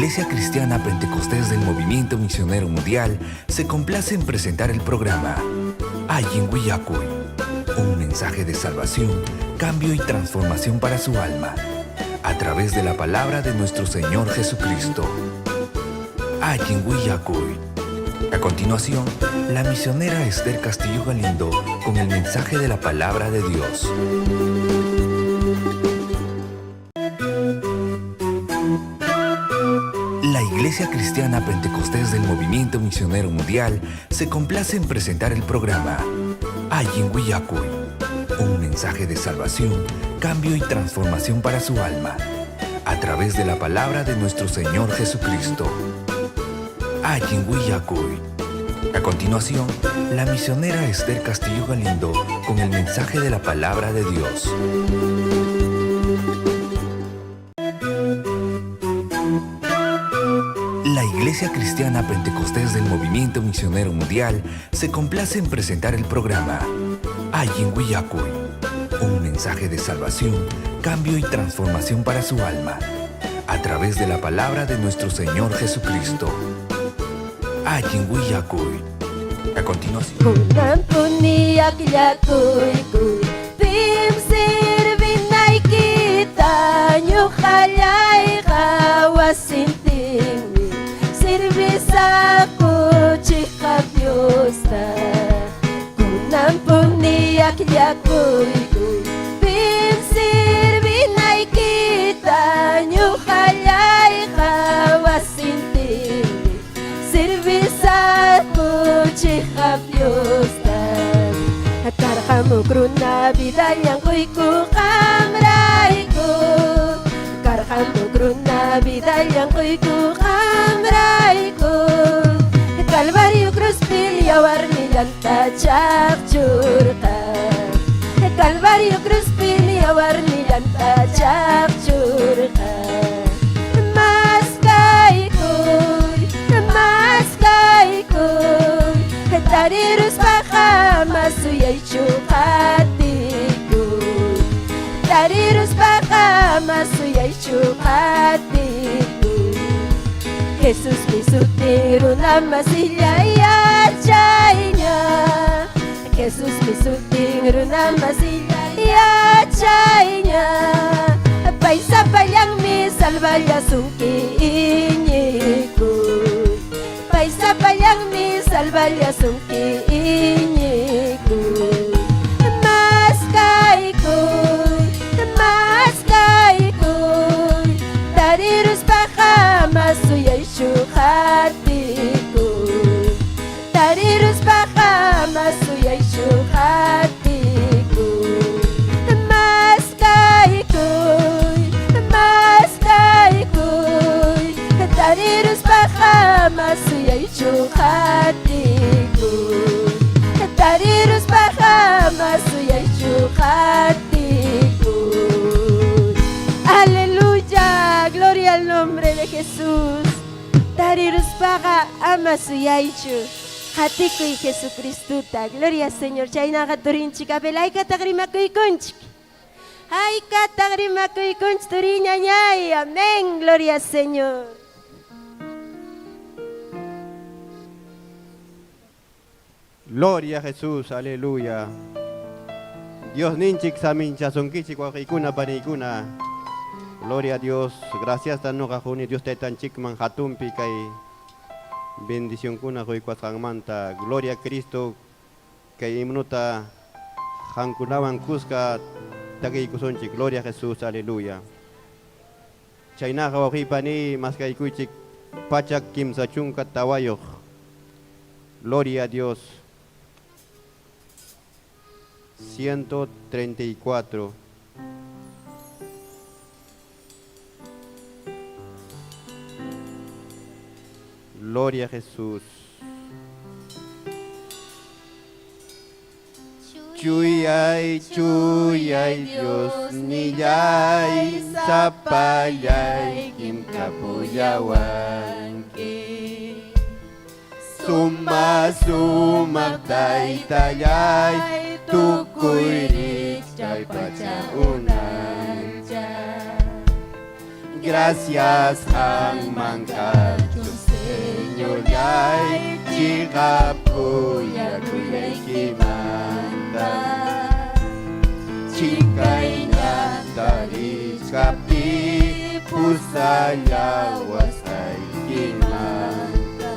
Iglesia Cristiana Pentecostés del Movimiento Misionero Mundial se complace en presentar el programa Ayin Willacuy, un mensaje de salvación, cambio y transformación para su alma, a través de la palabra de nuestro Señor Jesucristo. Ayin Willacuy. A continuación, la misionera Esther Castillo Galindo con el mensaje de la palabra de Dios. La Iglesia Cristiana Pentecostés del Movimiento Misionero Mundial se complace en presentar el programa Ayin Willacuy, un mensaje de salvación, cambio y transformación para su alma, a través de la palabra de nuestro Señor Jesucristo. Ayin Willacuy. A continuación, la misionera Esther Castillo Galindo con el mensaje de la palabra de Dios. La Iglesia Cristiana Pentecostés del Movimiento Misionero Mundial se complace en presentar el programa Ayin Willacuy, un mensaje de salvación, cambio y transformación para su alma, a través de la palabra de nuestro Señor Jesucristo. Ayin Willacuy. A continuación. Karhamugruna bidayang ko'y kukamray ko. Karhamugruna bidayang ko'y kukamray ko. Kalbaryo Cruz Pilyawar nilanta chakchurka. Kalbaryo Cruz Pilyawar nilanta chakchurka. Maskay ko'y Tarirus baka masuyay chukatiku. Tarirus baka masuyay chukatiku. Jesus misutiro na masilaya chaynya. Jesus misutiro na masilaya chaynya. Paisa palyang mi salvaya sungkiinyiku. Paisa palyang mi salvaya sungkiinyiku. Maskay ko'y Tarirus baka masuyay syukatiku. Tarirus baka masuyay syukatiku. Maskay ko'y Tarirus baka masuyay chukatiku. Tarirus baka masuyay chukatiku. Aleluya, gloria al nombre de Jesús. Tarirus baka amasuyay chukatiku y Jesucristo. Gloria Señor. Chayna katurinchi kabelay katagrimakuy kunchik. Ay katagrimakuy kunch turiña ñay. Amén, gloria Señor. Gloria a Jesús, aleluya. Dios ninchik samincha sonkichik wakikuna panikuna. Gloria a Dios. Gracias tanoka juni Dios te tanchik man hatumpi kay bendición kuna hoy manta. Gloria a Cristo kay imnuta hankunawan kuska tagay kusonchik. Gloria a Jesús, aleluya. Chaynaka wakipani mas kay kuchik pachak kim sachung katawayok. Gloria a Dios. 134. Gloria a Jesús. Chuyay Dios niyay sapayay kim kapuyawan ki. Sumak taytayay tukuy chay pachaunay. Gracias ang mangkacho Señor yay chikap kuya kuya kimanta Chikay na talis kapi pusayawas ay kimanta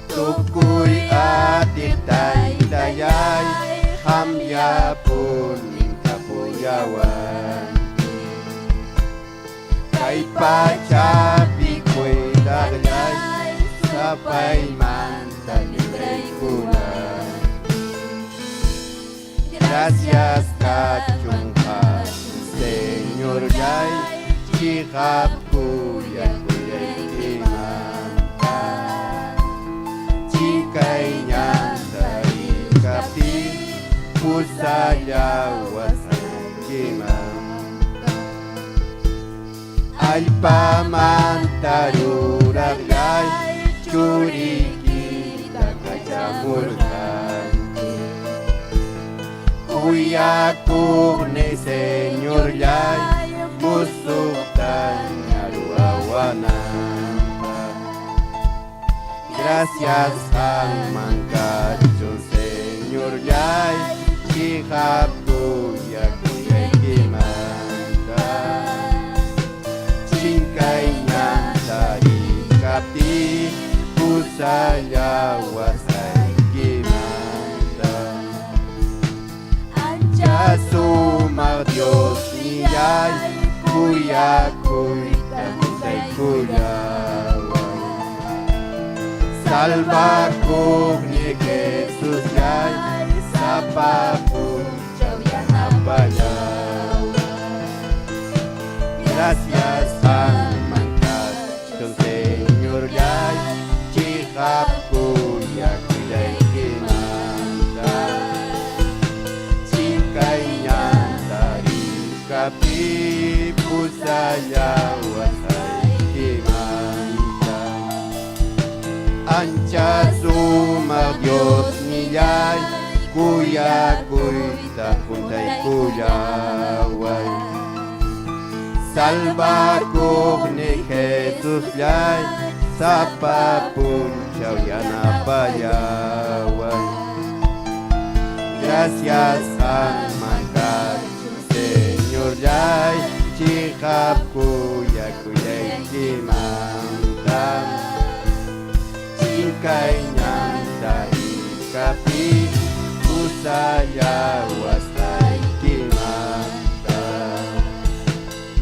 Tukoy at itay dayay hamya puning kapuyawan Kay pachapi ko'y daglay Sapay man talibay kulang Gracias kachong Señor yay Chikap kuya kuya'y kimanta Chikay niyang tarikapi Pusayawas ang kimanta Alpamantaruraglay Churikita kacamurkan Kuya kurne Señor yay Musuktan aruawanan Gracias ang mangkacho Señor yay Chikap kuya kuya'y kimanta Chingkay na tarikapi Pusayawas ay kimanta Ancha sumar Dios niyay Kuya kuy takutay kuyawan Salva ni Jesus yay Sa papunchaw yan abayawan Gracias ang mangkacho Señor yay Chikap kuya kuya'y kimanta Chikay niyang tarikapi Pusayawas ay kimanta Ancha sumar Diyos niyay Kuya kuy takuntay kuyaway Salva ni Jesus yay Sa papunchaw yan abayawan Gracias ang mangkacho Señor yay Chikap kuya kuya'y kimanta Chikay niyang tarikapi Pusayawas ay kimanta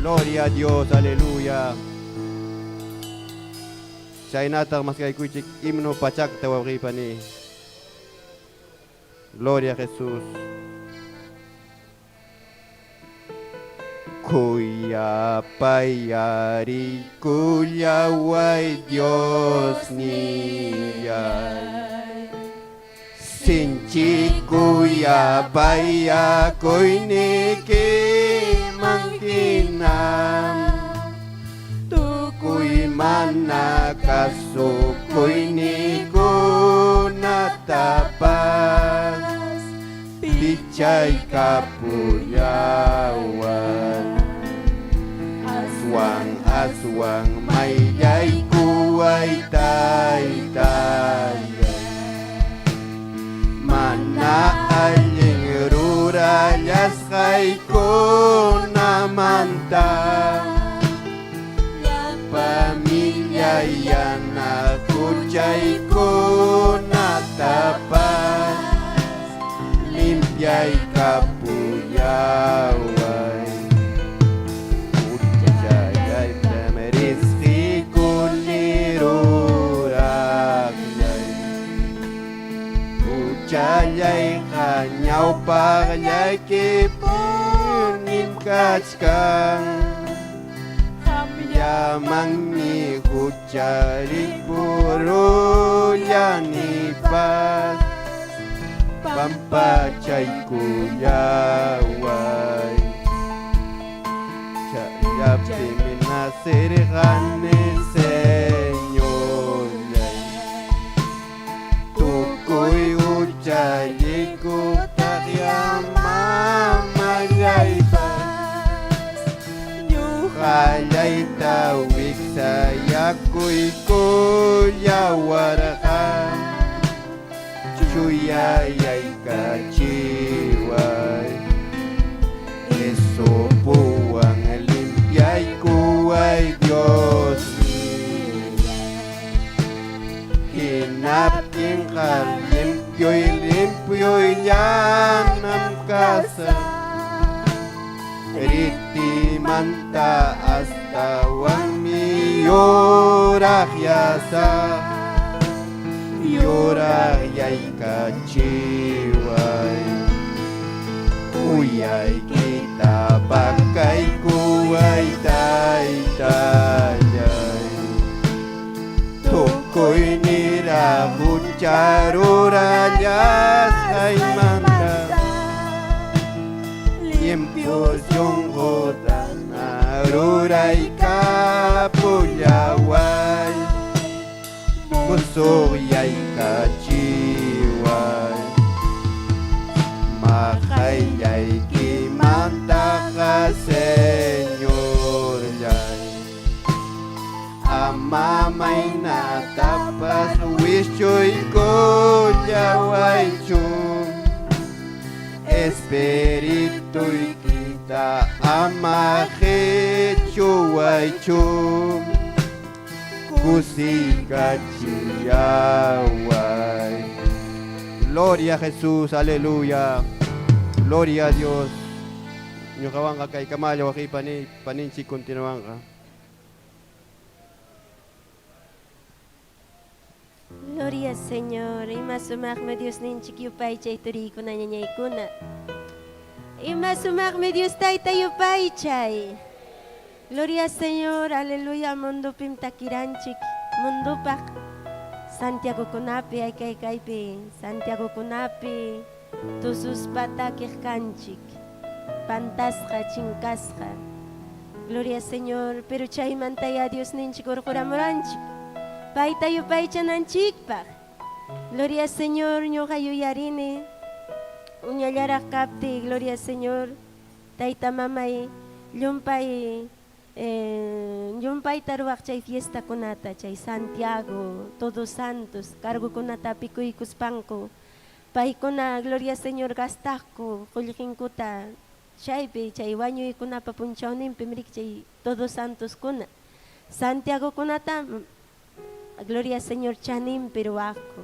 Gloria a Dios, aleluya. Chaynatag mas kay kuchik himno pachak tawagipani. Gloria a Jesús. Kuya payari kuya way Dios niyay Sinchi kuya paya koy nikimangkinam Tukoy man nakasukoy ni ko natapas Bichay kapuyawan Aswang mayay kuway tay-tay Manaaling rurayas kay ko namanta Pamilya yan akuchay ko natapas Limpiay kapuyaway Uchayay dameriski kunirurakyay Uchayay kanyaw pakyay kipunim kachkang Yamang ni kuchari puro yanipas Pampachay kuyaway Chayapi minasirhan ni Señor Tukoy uchay ko takyamamagay pas Ayaita wiksa yakuy kuyawarqa Chuyayay kachiway Eso puwang limpiay kuway Dios Hinapin ka limpyo'y yanam kasa Riti manta hasta wami yorah yasa Yorah yay kachiway Uyay kita pakai kuway tay-tayay Tukoy nira bucharurayas ay manta Limpyo yung hutan aruray kapulaway Musuryay kachiway Makayay kimanta ka Senyor yay Amamay natapas wisyo'y kulyaway chum Espiritu'y kita amahe chuway chum Kusika chiyaway Gloria a Jesús, aleluya Gloria a Dios Nyukawan ka kay kamalyo kay paninchi continuan ka Gloria Señor, imasumaqme Dios ninchik yupay chay turikuna ñañaykuna. Imasumaqme Dios tayta yupay chay. Gloria Señor, aleluya, mundupim takiranchik, mundupaq Santiago kunapi aykaykaypi, Santiago kunapi tususpata kanchik, pantasqa chinkasqa. Gloria Señor, pero chaymanta ya Dios ninchik urquramuranchik. Paita yupay chananchikpaq. Gloria Señor, ñuqa yuyarini. Uñallaraq kapti, Gloria Señor. Tayta mamay, llumpay taruaq chay fiesta kunata, chay Santiago, Todos Santos, cargo kunata pikuykuspanku. Paykuna, Gloria Señor, gastaqku, qullqinkuta, chaypi, chay wañuykunapa punchawninpi mirik chay Todos Santos kuna. Santiago kunata, Gloria Señor chanin peruaco.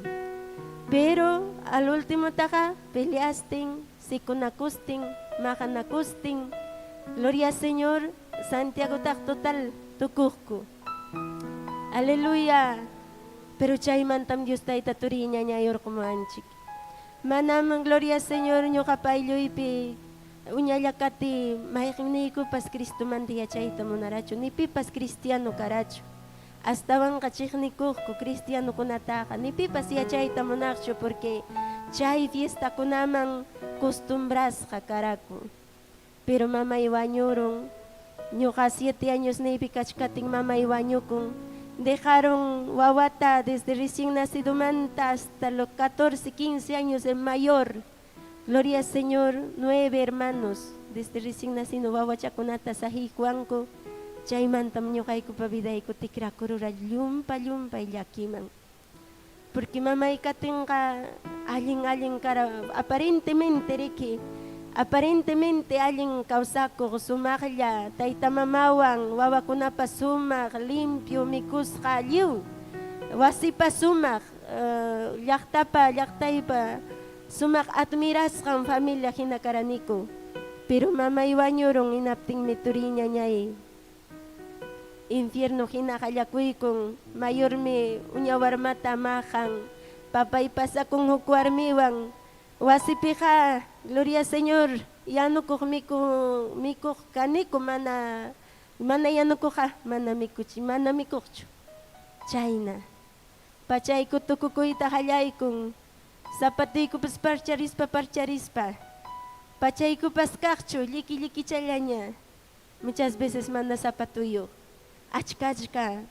Pero al último taja peleastin, sikunakustin, majanakustin. Gloria Señor, Santiago tak total tukuku. Aleluya. Pero chaymantam Dios tayta turiña ñayor como anchik. Manam Gloria Señor ñuqa payluypi uñallakati mayqniikupas Cristo manti yachayta munarachu, ni pipas cristiano karachu. Astawan kachiknikuqku cristiano kunataqa nipipas yachayta munaqchu porque chay fiesta kunaman costumbrasqa karaku. Pero mamay wañurun, ñuqa 7 años neypi kachkatin mamay wañukun. Dejaron wawata desde recién nacido manta hasta los 14, 15 años el mayor. Gloria al Señor, 9 hermanos desde recién nacido wawachakunata sahijuanku. Chaymantam ñuqaykupa vidayku tikrakurura llumpa llakiman. Porque mamay katinqa allin kara aparentemente riki, aparentemente allin kawsakuq sumaqlla tayta mamawan wawakunapa sumaq limpio mikusqa alliw. Wasipa sumaq llaqtaypa sumaq admirasqan familia hina karaniku. Pero mamay wañurun inaptinmi turiña ñay infierno hina hallakuykun mayormi uñawarmata majan papay pasakun huk warmiwan wasipiqa Gloria Señor yanukuq mikuq kaniku mana yanukuqa mana mikuqchu chayna pachayku tukukuyta hallaykun zapatiykupas parcharispa pachaykupas kaqchu lliki challaña muchas veces mana zapatuyuq achka.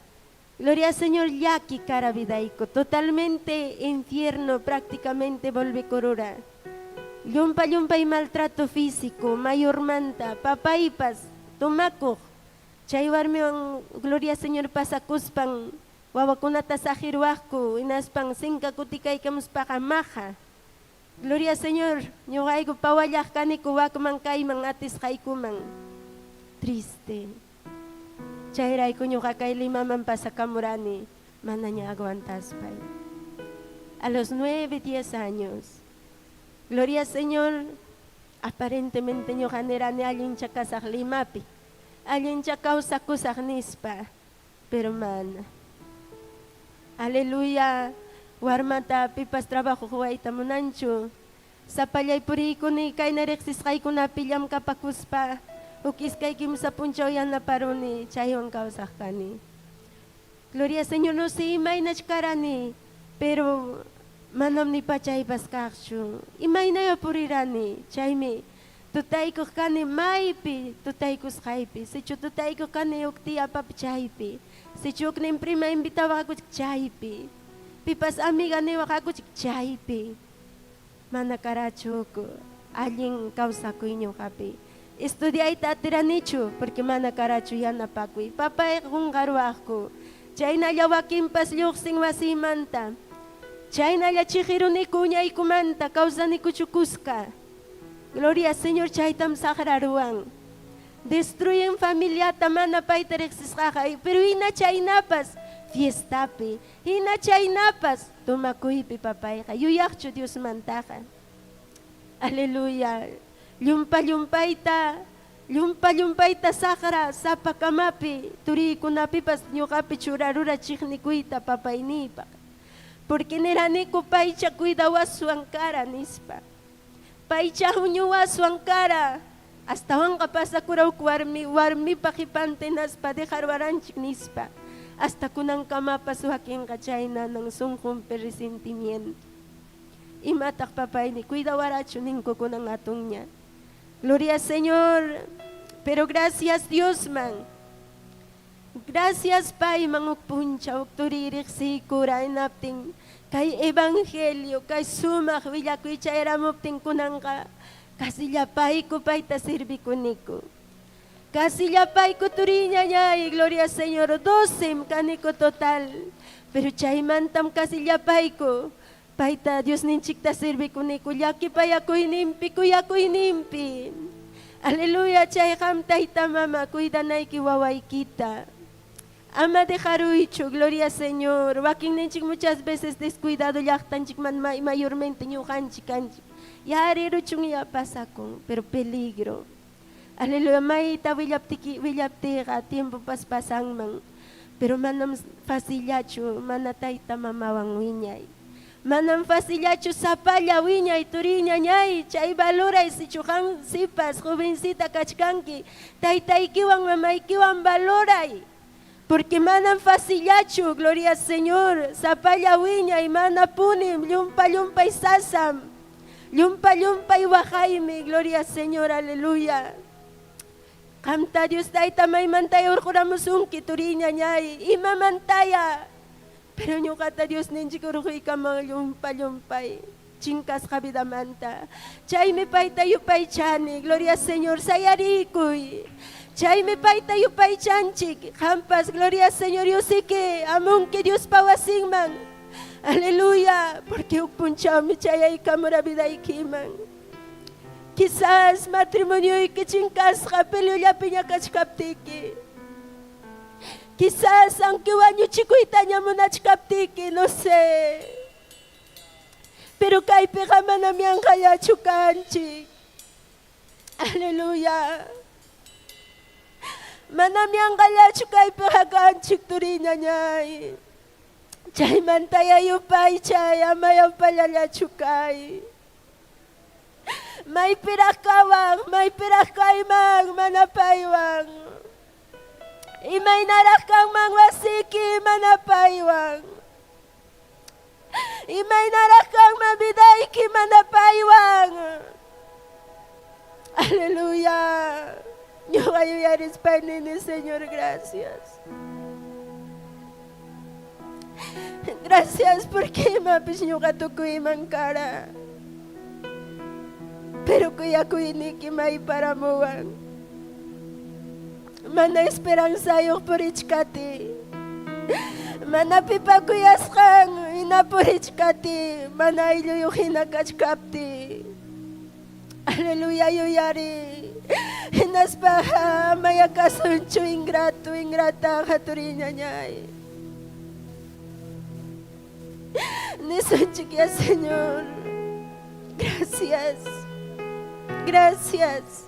Gloria al Señor, yaki cara vidaico, totalmente infierno, prácticamente volve corora. Yumpa y maltrato físico, mayor manta, papaipas, tomaco, Chay warmiwan Gloria Señor pasakuspan wawakunata sajiruwaqku hinaspan sinka kutikaykamuspaqa maja. Gloria Señor, ñuqayku pawallaq kaniku wakman kayman atisqaykuman. Triste. Chayrayku ñuqa kay Limaman pasakamurani, manaña aguantaspay. A los 9, 10 años. Gloria Señor, aparentemente ñuqa nirani allincha kasaq Limapi. Allincha kawsakusaq nispa, pero mana. Aleluya, warmata pipas trabajo huayta munanchu. Sapallay purikuni kay nariqsisqaykunapi llam kapakuspa. Ukiskaykim sa punchaw yan na paruni, chaywan kawsaqkani. Gloria Señor, no sé imaynach karani, pero manam ni pachaypas kaqchu. Imaynayo purirani, chaymi. Tutaykuq kani maypi, tutaykusqaypi. Sichu tutaykuq kani ukti apapi chaypi. Sichu uknin prima invitawaqakuchik chaypi. Pipas amiga niwaqakuchik chaypi. Mana karachuku, allin kawsakuy ñuqapi. Estudiayta atiranichu, porque mana karachu yanapakuy. Papay qunqarwaqku. Chaynalla wakinpas lluqsin wasimanta. Chaynalla chijirunikuñaykumanta kawsanikuchukusqa. Gloria Señor, chaytam sagraruan. Destruyen familiata mana payta riqsisqaqa, pero hina chaynapas fiestapi, hina chaynapas tumakuypi papayqa. Yuyaqchu Dios mantaqa. Aleluya. Llumpa-llumpayta sagra sapakamapi turikunapipas ñuqapi churarura chiqnikuyta papaynipaq. Porque niraniku paycha cuidawaswan kara nispa. Paycha huñuwaswan kara. Hasta wanqa pasakurawk warmipa qipante naspa dejarwaranchik nispa. Hasta kunankamapas wakinqa chayna nan sunqunpi resentimiento. Imataq papayni cuidawarachu ninku kunan atunña. Gloria Señor, pero gracias Dios man. Gracias Pai man ukpuncha uktuririqsikura inaptin kay evangelio kay sumaq willakuycha eramuptin kunanqa kasillapayku payta sirvikuniku. Kasillapayku turiñañay, gloria Señor, 12 kaniku total. Pero chaymantam kasillapayku payta Dios ninchikta sirvikuniku llakipayakuyninpi. Aleluya, chay qam tayta mama cuidanayki wawaykita. Ama dejaruychu, gloria Señor. Wakin ninchik muchas veces descuidado llaqtanchikman mayormente ñuqanchik kanchik. Yariruchun ya pasakun, pero peligro. Aleluya, mayta willaptiqa tiempo paspasanman. Pero manam facillachu, mana tayta mamawan wiñay. Manam facillachu sapalla wiñay turiñañay. Chay valoray sichuhan sipas, jovencita kachkanki. Taytaykiwan mamaykiwan valoray. Porque manam facillachu, gloria Señor. Sapalla wiñay, mana punim, llumpa sasam. Llumpa y wajaymi, gloria Señor, aleluya. Kamta Dios tayta maymantaya urquramusunki turiñañay, ima mantaya. Pero ñuqata Dios ninchik urquykaman llumpa, chinkasqa vidamanta. Chaymi payta yupaychani, gloria Señor, sayarikuy. Chaymi payta yupaychanchik, hampas, gloria Señor, yo sé que amunki Dios pawasinman. Aleluya, porque ukpunchawmi chayaykamura vidaykiman. Quizás matrimonio y que chinkasqa peleollapi ñakachkaptiki. Quizás aunque wañuchikuyta ñamunachkaptiki, no sé. Pero kaypiqa manami anqallachu kanchik. Aleluya. Manami anqallachu kaypiqa kanchik turiñañay. Chaymantaya yupay chay amayampallallachu kay. Maypiraq kayman manapaywan. Imaynaraq kanman wasiki manapaywan. Imaynaraq kanman vidayki manapaywan. Aleluya. Ñuqa yuyarispaynini, Señor, gracias. Gracias porque imapis ñuqa tukuyman kara. Pero kuyakuyniki mayparamuwan. mana esperanza yung purichkati. Mana pipakuyaskan inapurichkati, mana ilu yung hinakachkapti. Aleluya yuyari. Hinaspaha mayakasuncho ingrato ingrata katurinya niya. Nisunchik ya Señor. Gracias. Gracias.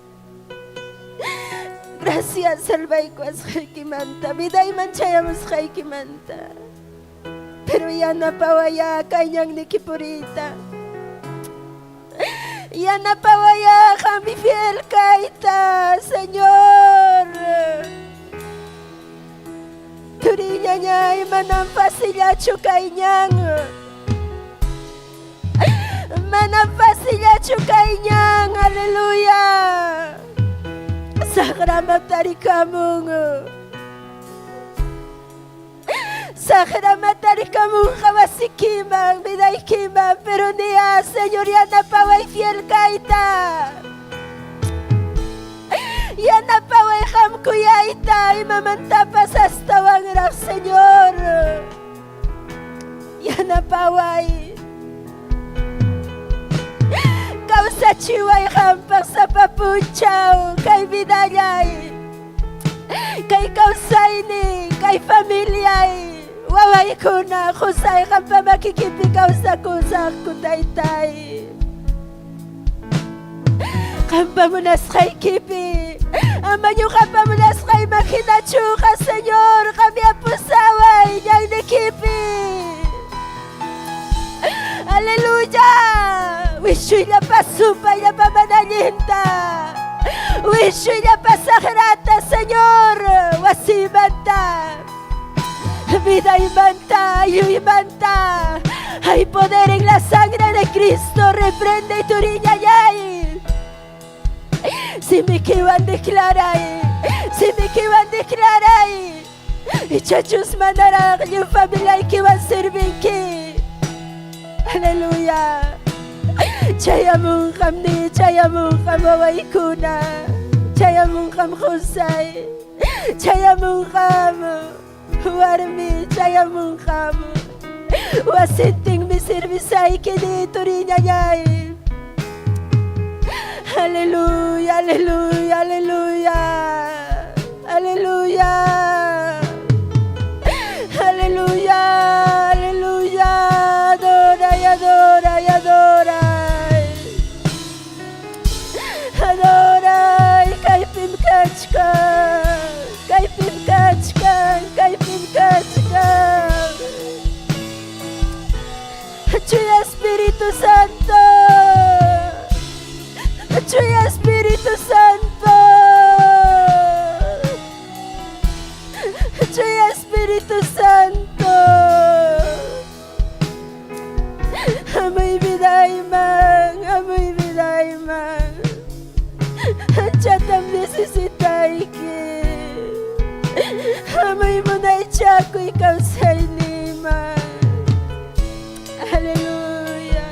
Gracias salvaikas haikimanta. Biday manchayamos haikimanta. Pero ya napawaya kanyang nikipurita. Ya napawaya kami fiel kaita, Señor. Turinya niya ay manampasilya chukainyang. Manampasilya chukainyang. Aleluya. Sakramat tarikamong. Sakramat tarikamong kawasikimang. Bidaykimang. Pero niya, Señor, yan napaway fiel kaita. Yan napaway kam kuyaita. Imamantapas hasta wangrak, Señor. Yan napaway. Kau sa chiway kampak sa papunchaw. Kay bidayay. Kay kausay ni. Kay pamilyay. Waway ko na. Kusay kang pa makikipikaw sa kusak kutaytay. Kampamunas kay kipi. Amanyo kampamunas kay makinachuka, Señor. Kami apusaway niyang nikipi. Aleluya. Wishoy na pasupay na pamanalinta. Wishoy na pasakrata, Señor. Wasimanta. Vida y manta, y manta. Hay poder en la sangre de Cristo. Reprende y turiña yay. Si me quiban declarar, si me quiban declarar. Y chachus mandarán y familia y que van a servir que. Aleluya. Chayamung kamni, chayamung kamaway kuna. Chayamung kam khusay. Chayamung kam warmi, chayamung kam. Wasinting misirvisay kini turinya nyay. Aleluya, aleluya, aleluya. Aleluya. Aleluya, aleluya. Adora y adora y adora. Adora y kaipim kachka. Kaipim kachka, kaipim kachka. Chuya Espíritu Santo. Chuya Espíritu Santo. Chuya Espíritu Santo. Amoy vidayman, amoy vidayman. Chatam necesitay ki. Amoy mo na ichako ikaw sa iniman. Aleluya.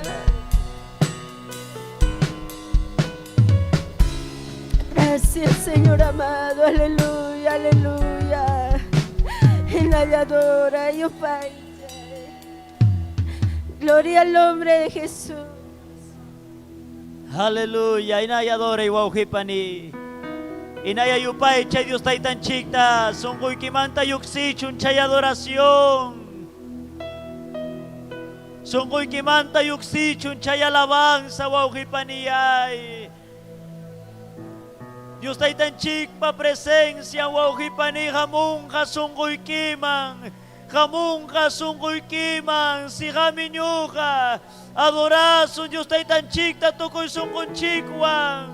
Gracias, Señor amado. Aleluya, aleluya. Enayadora y Pai. Gloria al nombre de Jesús. Aleluya. Inayadora y wauhipani. Inaya yupay chay Dios taitan chikta. Sungkuy kimanta yuksichun chay adoración. Sungkuy kimanta yuksichun chay alabanza wauhipaniyay. Dios taitan chikpa presencia wauhipani hamung kasungkuy kimang. Hamung kasungkuy kimang si haminyuka. Adorazo Dios taitan chikta tukoy sungkun chikwang.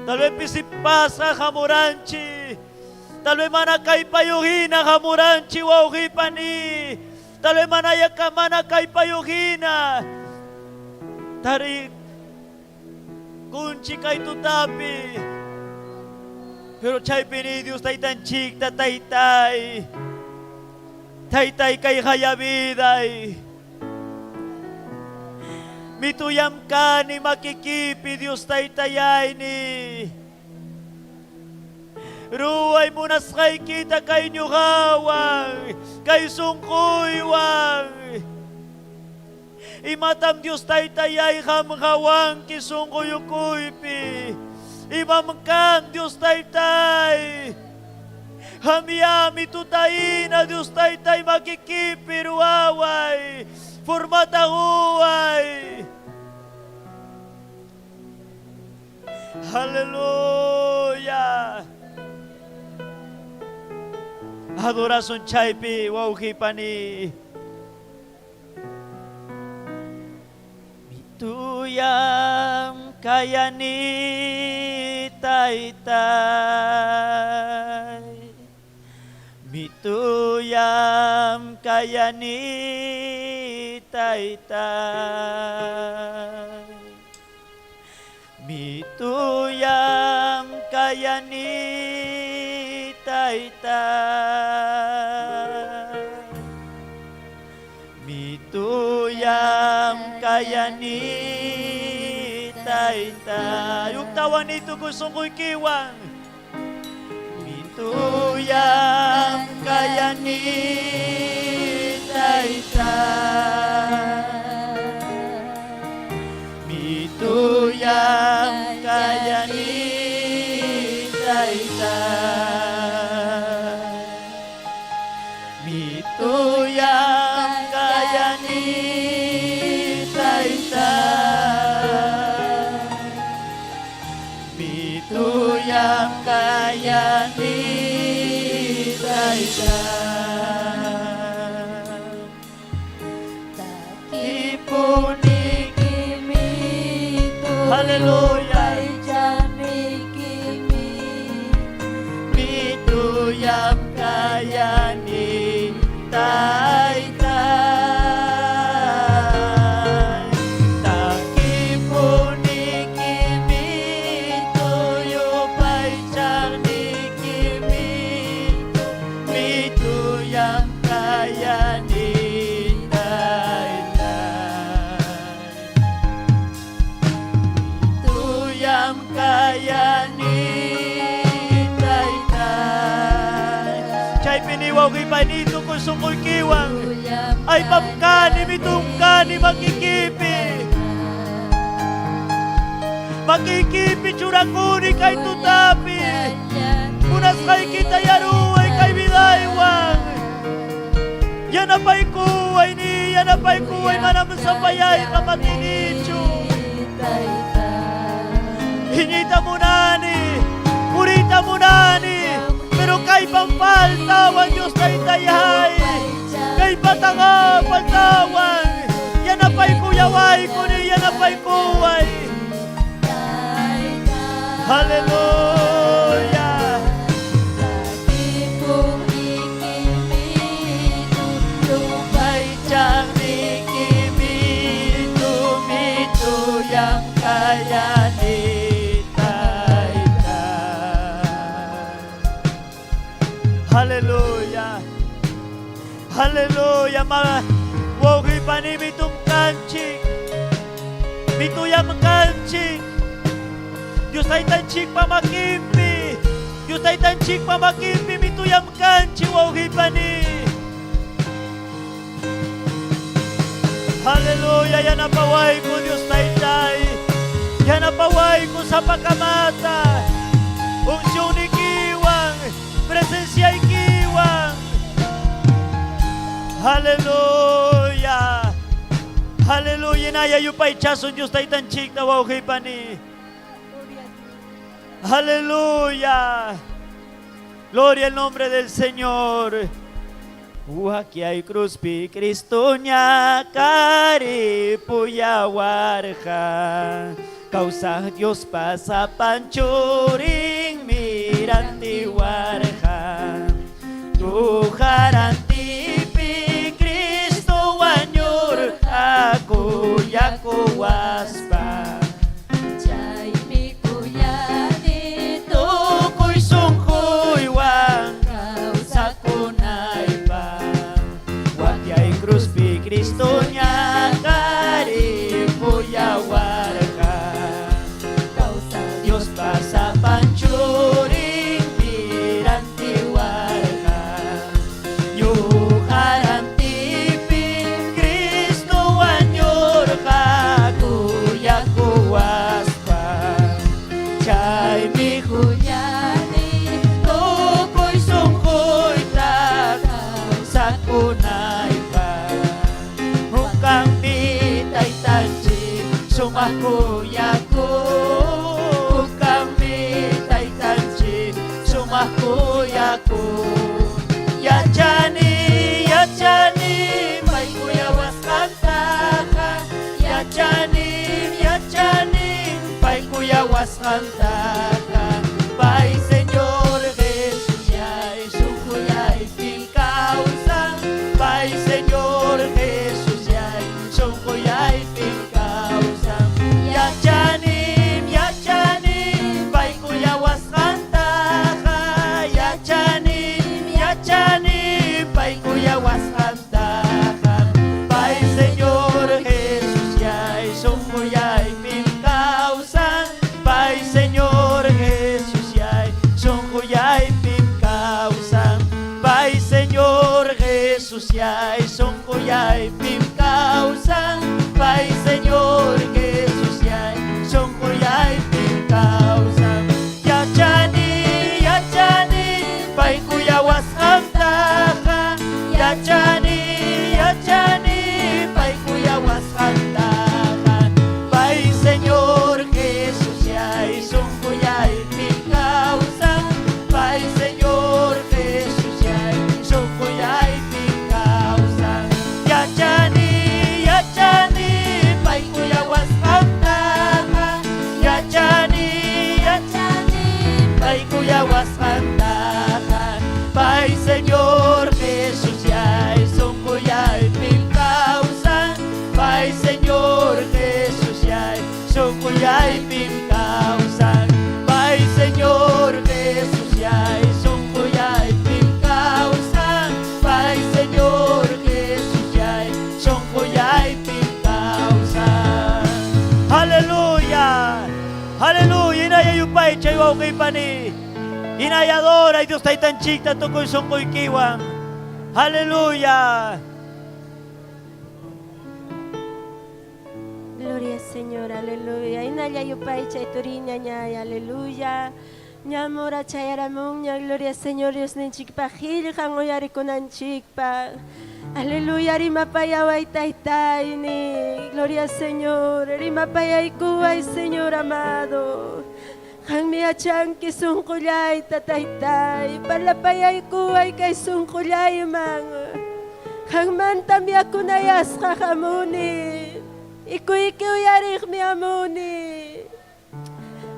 Tal vez pisipasa hamuranchi. Tal vez manakay payuhina hamuranchi wauhipani. Tal vez manayaka manakay payuhina. Tari kunchi kay tutapi. Pero chay pinidios taytan chikta taytay. Taytay kay hayabiday. Mituyam ka ni makikipi Dios taytayay ni. Ruay munas kay kita kay nyuhawang, kay sungkuywang. Imatam Diyos taytayay hamhawang kisungkuyukuypi. Imamkam Diyos taytay. Hamiyami tutayin na Diyos taytay makikipirwaway. Formatahuay. Hallelujah. Adoración chaypi wauhipani. Mituyam kayani taytay. Mituyam kayani taytay. Mituyam kayani taytay. Mituyam kayani taytay. Yung tawan nito gusto ko'y kiwang. Mituyam kayani taytay. Mituyam kayani taytay. Mituyam kayani taytay. Mituyam kayani taytay. Takipuni Hallelujah. Mituyam kayani taytay. Takipuni kimi tuyo paychani kimi. Mituyam kayani kayani taytay. Chay piniwaw kay panito kung sungkoy kiwang. Ay pamkani mitungkani makikipi. Makikipi churakuni kay tutapi. Munas kay kita yaruay kay bidaywang. Yan apay kuway ni, yan apay kuway manam sa payay kamatinicho. Hinita mo nani, murita mo nani, pero kay pampaltawan Diyos taytayay, kay patanga paltawan, yan apay kuyaway ko ni, yan apay kuway. Hallelujah. Tupay tiyang nikimitu, mituyang kayani. Hallelujah. Hallelujah. Mga wogi pa ni mitong kanchik. Mituyam kanchik. Diyos ay tanchik pa makimpi. Diyos ay tanchik pa makimpi. Mituyam kanchik wogi pa ni. Hallelujah. Yan ang paway ko Diyos taytay. Yan ang paway ko sa pagkamata. Unsyong ni kiwang. Presencia ikiwang. Hallelujah. Hallelujah. Naya yung pa'y chason Diyos tayo tanchik na wawagay pa ni. Hallelujah. Gloria al nombre del Señor. Aquí hay cruz pi Cristo nya kari puyawarja. Causa Dios pasa panchuring miranti warja. Tuharan tipi Cristo wanyur aku yaku waspa. Chay mi kuyani Tukuy sungkuy wang causa kunay pa. Waki ay cruz pi Cristo nya kari puyawarja. causa Dios pasa panchuring susuyay mi Kuyani Tukoy sungkoy takang sakunay pa Hukang mitay tansi sumakuyako Hukang mitay tansi sumakuyako Yachani, may kuyawas kantaka Yachani, may kuyawas kantaka Pai Señor Jesús ya es un cuyay sin causa Pai Señor Jesús ya es un cuyay sin causa Yachanim, Pai kuyawas kantaka Yachanim, Pai kuyawas kantaka Pai Señor Jesús ya es un cuyay sin causa Pai Señor Jesús ya son cuyay pin causa Pai Señor Jesús ya son cuyay pin causa Pai Señor Jesús ya son cuyay pin causa Yachani, Pai kuyawas kantaka Yachani, Pai kuyawas kantaka Pai Señor Jesús ya hizo un cuyay mi causa Pai Señor Jesús ya hizo un cuyay mi causa Yachani, Pai kuyawas kantaka Yachani, Pai kuyawas kantaka Pai Señor Jesús ya hizo un cuyay mi causa Pai Señor Jesús ya hizo un cuyay mi causa Pai Señor Jesús ya hizo un cuyay mi causa Pai Señor Jesús ya hizo un cuyay mi causa Aleluya Aleluya Inaya yupay chayaw kay pani Inayadora Dios tay tan chikta tukoy songkoy kiwang Aleluya Gloria Señor, aleluya. Inaya yupay chay turiña ñay, aleluya. Ñamora chay aramung ña, gloria Señor, Dios nenchikpa hiljan oyari kunanchikpa. Aleluya, rimapayaway taytay ni. Gloria Señor, rimapayay kuway Señor amado. Hang mi achanki sungkulay tataytay, palapayay kuway kay sungkulay mang. Hang manta mi akunayas kakamuni. Ikuy-ikuyarik mi amuni.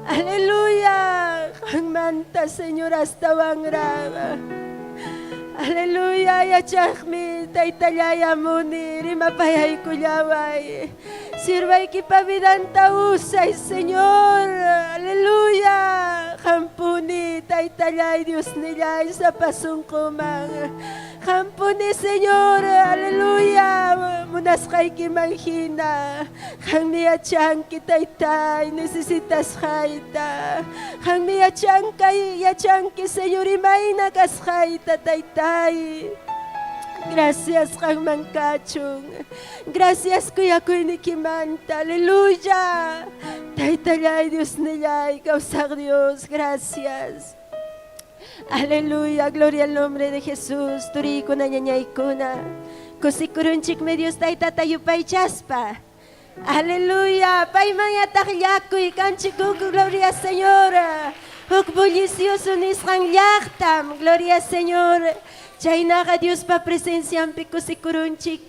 Aleluya. Ang manta, Señor, hasta wangraba. Aleluya. Yachakmi, taytalay amuni. Rimapayay kuyaway. Sirvay kipabidanta usay, Señor. Aleluya. Kampuni, taytalay, Dios nilay sa pasungkumang. Kampuni, Señor, aleluya, munas kay kimanghina, kang niya tiyang kitaytay, necesitas kayta, kang niya tiyang ki, Señor, imay nakas kayta, taytay. Gracias, kang mangkachong, gracias, kuya kuy ni kimanta, aleluya, taytalay, Dios nilay, kausak Dios, gracias. Aleluya, gloria al nombre de Jesús. Turikuna ñañaykuna. Kusikurunchik medios taytatayupay chaspa. Aleluya. Paymaya takyakuy kanchikuku, gloria Señora. Hukbullicioso nisqan llaqtam, gloria Señor. Chaynaqa Dios pa presenciampi kusikurunchik.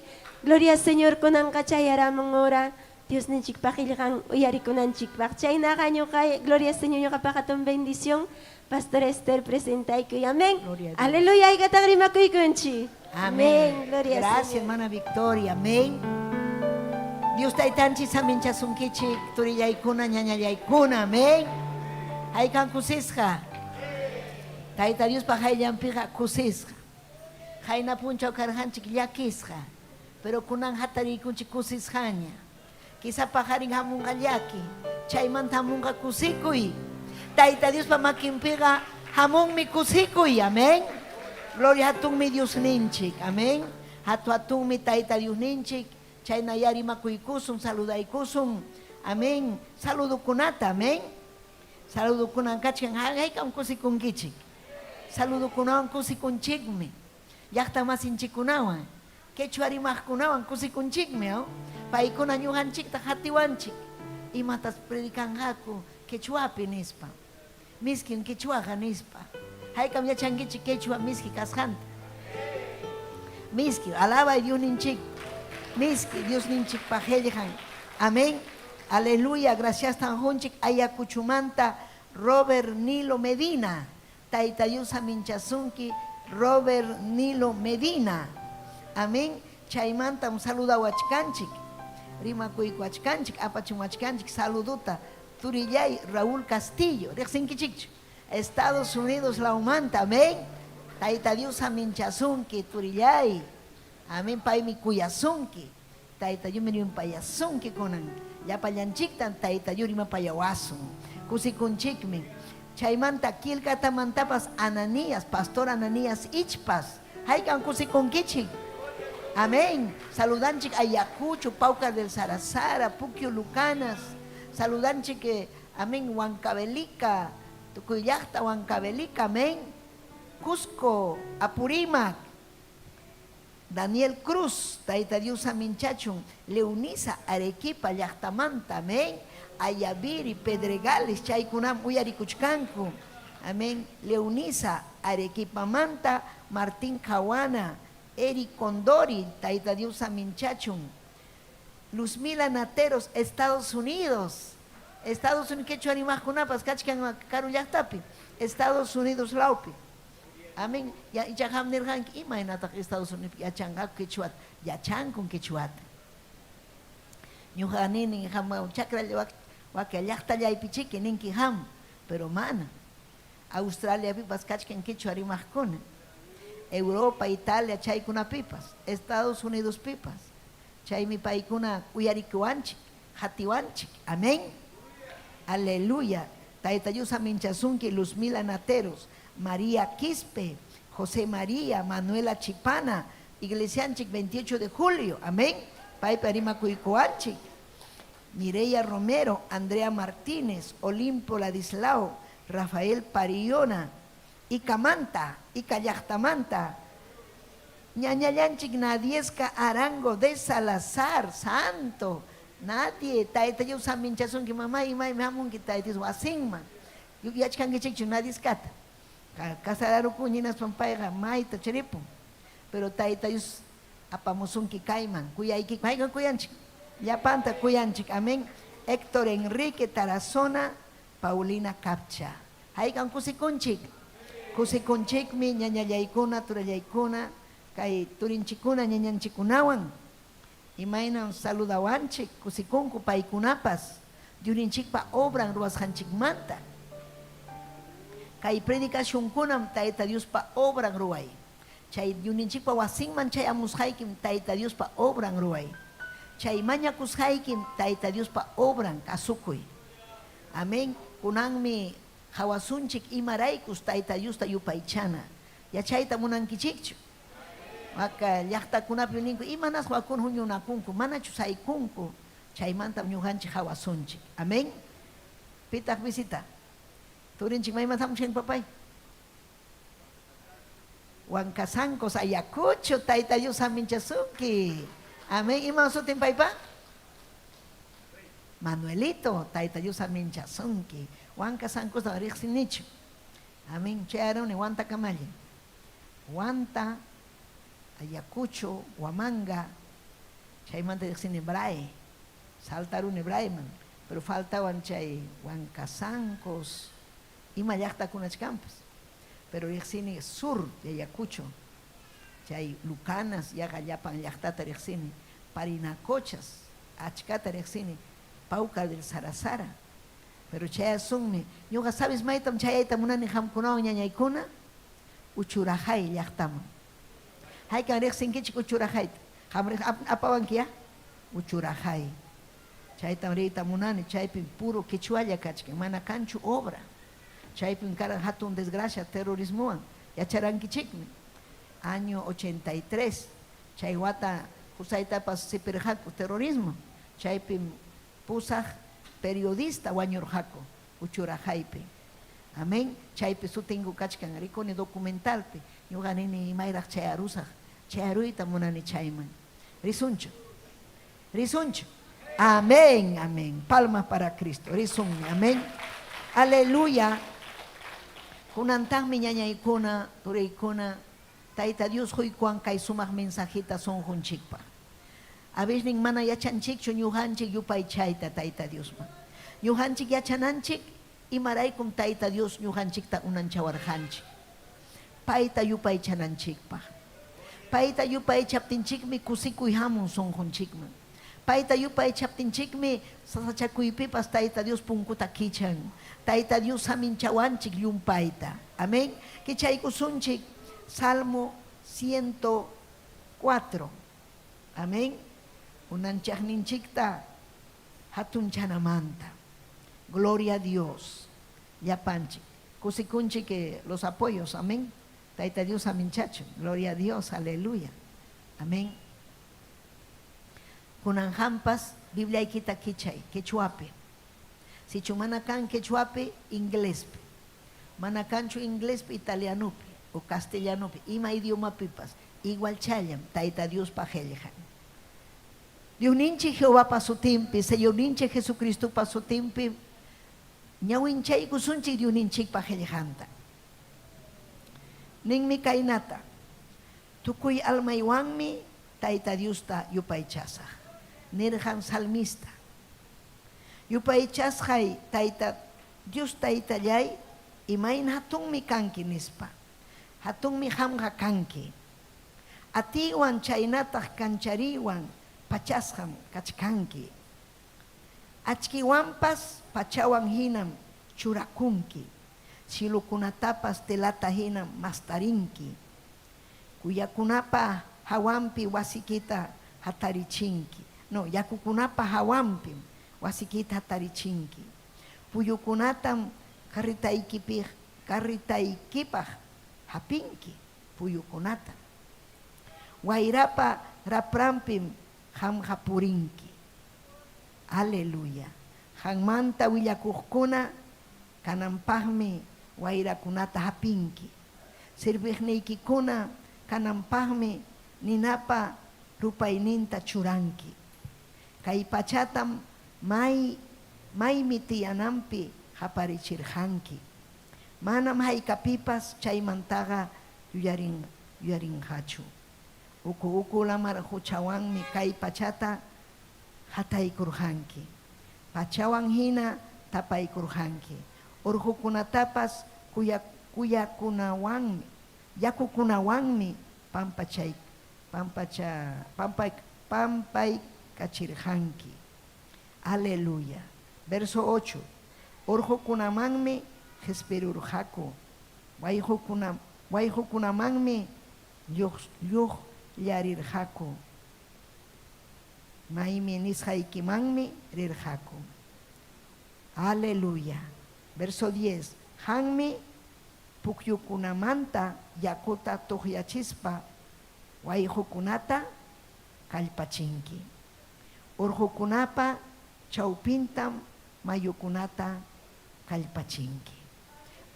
Gloria Señor kunanqa chayaramon ora. Dios ninchikpaq illqan uyarikunanchikpaq. Chaynaqa ñuqa, gloria Señor, ñuqapaqa ton bendición. Pastor Esther presentaykuy. Amén. Aleluya. Aykatagrimakuykunchi. Amén. Gloria Gracias, Señor. hermana Victoria. Amén. Dios taytanchi saminchasunkichik turiyaykuna ñañallaykuna. Amén. Haykan kusisqa. Tayta Dios pa hayllampiqa kusisqa. Hayna punchaw karhanchik llakisqa. Pero kunan hatariykunchik kusisqaña. Quizá pajarin hamunqa llaki. Chaymanta hamunqa kusikuy. Tayta Dios pa makinpiqa hamunmi kusikuy. Amén. Gloria hatunmi Dios ninchik. Amén. Hatunmi Tayta Dios ninchik. Chayna yarimakuykusun, saludaykusun. Amén. Saludukunata. Amén. Saludo kunan kachkan haykam kusikunkichik. Saludo kunawan kusikunchikmi. Llaqta masinchikunawan. Quechua rimaqkunawan kusikunchikmi, paykuna ñuqanchikta hatiwanchik. Imatas predikanqaku quechuapi nispa. Miskin quechuaqa nispa. Haykam yachankichik quechua miski kasqanta. Miski, alaba Dios ninchik. Miski, Dios ninchik pajeljan. Amén. Aleluya, gracias tan honchik Ayacuchumanta Robert Nilo Medina. Taitayusa Minchasunki Robert Nilo Medina. Amén. Chaimanta un saludo a Huachcanchic. Rima Cuicuachcanchic, Apachumachcanchic, saluduta. Turillay Raúl Castillo. Estados Unidos la humanta. Amén. Taitayusa Minchasunki, Turillay. Amén. Paimi Cuyasunki. Taitayumi Payasunki konan. Ya payanchiktan taitayurima payawasun. Kusikunchikmi. Chaimanta kilkata mantapas Ananías, pastor Ananías Ichpas. Haikan kusikunkichik. Amén. Saludanchik Ayacucho, Pauca del Sarasara, Puquio Lucanas. Saludanchik, amén, Huancavelica, Tucuyacta, Huancavelica, amén. Cusco, Apurímac. Daniel Cruz, Taitadiusa Minchachun, Leonisa, Arequipa, Yachtamanta, amén. Ayaviri, Pedregales, Chaykunam, Uyaricuchcancu, amén. Leonisa, Arequipa Manta, Martín Cahuana, Eric Condori, Taitadiusa Minchachun, Luzmila Nateros, Estados Unidos. Estados Unidos, que hecho animajunapas, cachcan Caruyactapi, Estados Unidos Laupi. Amén. Ya ham nirgan imagínate Estados Unidos ya changa quechuat, ya chan con quechuat. Ñujanini ham chakra wa que allá ya pichique ninki ham, pero mana. Australia pipas kachken quechua rimajkuna. Europa, Italia chaykuna pipas, Estados Unidos pipas. Chay mi paikuna uyarikuanchik, hatiwanchik. Amén. Aleluya. Taitayusa Minchasunki, Luzmila Nateros, María Quispe, José María, Manuela Chipana, Iglesianchik 28 de julio, amén. Pai Parima Cuicoanchik, Mireya Romero, Andrea Martínez, Olimpo Ladislao, Rafael Pariona, Icamanta, Icayachtamanta, Ñañayanchik Nadiesca Arango de Salazar, Santo, nadie, Taitayusa Minchasunki, mamá y mamá, me taitis wasinman. Yo ya chkangichik nadiscata. Casararu kuñinas pampaiga maita cheripo. Pero taitayus apamusunki kaiman. Kuyaiki kaigan kuyanchik. Ya panta kuyanchik. Amén. Héctor Enrique Tarazona, Paulina Capcha. Haigan kusikunchik. Kusikunchik mi ñañayaykuna, turayaykuna, kay turinchikuna ñañanchikunawan. Imainan saludawanchik, kusikunku paikunapas. Yurinchikpa obran ruashanchik manta. Kay predicación kunam taita Dios pa obran ruay. Chay yuninchikpa wasinman chay amushaykim taita Dios pa obran ruay. Chay mañakushaykim taita Dios pa obran kasukuy. Amén. Kunanmi hawasunchik imaraykus taita Dios ta yupaychana. Ya chayta munankichikchu. Waka llaqta kunapi ninku imanas wakun huñunakunku manachu saykunku. Chaymanta ñuqanchik hawasunchik. Amén. Pitak visita. Turinchik may matamchin papay. Huancasancos Ayacucho, Taitayusa Minchasunki. Amén. ¿Y masutin paipa? Manuelito, Taitayusa Minchasunki. Huancasancos da Rixinicho. Amén. Chearon y Huanta Camalle. Huanta, Ayacucho, Huamanga. Chaymanta Rixin Hebrae. Saltaron Hebrae, man. Pero faltaban chay Huancasancos. Y mayakta kunach campos, pero rixini sur de Ayacucho, chay Lucanas, Yagayapan, Yachtata rixini, Parinacochas, Achcata rixini, Pauca del Sarasara, pero chay asunmi, yoga sabes maitam chayayta munani hamkunao ñañaykuna, Uchurajay yachtaman. Hay kan rixin kichik Uchurajay, hamrex apawan kia, Uchurajay. Chaytam reita munani, chaypin puro quechualla kachke, mana canchu obra. Chaypin cara hatun desgracia, terrorismo, ya charanquichikmi. Año 83, chaywata, jusaita pas siperjaco, terrorismo. Chaypin pusaj periodista, wañorjaco. uchurajaypi. Amén. Chaypi sutingu kachkan rikuni documentalpi. Ñuqanini imayraq chay arusaq. Chay aruyta munani chayman. Risunchu. Risunchu. Amén, amén. Palmas para Cristo. Risunmi. Amén. Aleluya. Kunantanmi ñañaykuna, turaykuna, Tayta Dios huykuan kay sumaq mensajita son junchikpa. A veces nin mana yachanchikchu ñuqanchik yupay chayta Tayta Diosman. Ñuqanchik yachananchik imaraykum Tayta Dios ñuqanchikta unanchawarqanchik. Payta yupay chananchikpaq. Payta yupay chaptinchikmi kusikuy hamun sunqunchikman. Payta yupay chaptinchikmi sasachakuypipas Tayta Dios punkuta kichan. Tayta Dios haminchawanchik llumpayta. Amén. Kichaykusunchik Salmo 104. Amén. Unanchaqninchikta hatun chanamanta. Gloria a Dios. Yapanchik. Kusikunchik que los apoyos. Amén. Tayta Dios aminchacho. Gloria a Dios. Aleluya. Amén. Kunan hampas Biblia ikita kichay. Quechuape. Si chumanakan quechuape, inglespe. Manakanchu inglespe, italianupe. O castellanupe. Ima idioma pipas. Igual chayam. Tayta Dios pajellejan. Dios ninchi Jehová paso timpi. Señor ninchi Jesucristo paso timpi. Ñawinchay kusunchi Dios ninchi pajellejanta. Ninmi kainata. Tukuy almaywanmi Tayta Dios ta yupaychasa. Nirhan salmista. Yupaychashay Tayta Dios Tayta llay imain hatunmi kanki nispa. Hatunmi hamha kanki. Atiwan chaynataq kanchariwan pachasham kachkanki. Achkiwanpas pachawan hinam churakunki. Silukunatapas telata hinam mastarinki. Kuyakunapa hawampi wasikita hatarichinki. No, yakukunapa hawampi wasikita hatarichinki. Puyukunatam karritaykipaj hapinki puyukunata. Wairapa raprampim hamhapurinki. Aleluya. Hanmanta willakuqkuna kanampaqmi wairakunata hapinki. Sirviqniykikuna kanampaqmi ninapa rupayninta churanki. Kay pachatam maymi tiyanampi haparichirqanki. Manam haykapipas chaymantaqa yuyarinqachu. Uku lamar huchawanmi kay pachata hataykurqanki. Pachawan hina tapaykurqanki. Urqukunatapas yakukunawanmi pampaykachirqanki. Aleluya. Verso 8. Urqukunamanmi qhispirurqaku. Wayqukunamanmi lluqllarirqaku. Maymi nisqaykimanmi rirqaku. Aleluya. Verso 10. Hanmi pukyukunamanta yakuta tuqyachispa wayqukunata kallpachinki. Urqukunapa chawpintam mayukunata kallpachinki.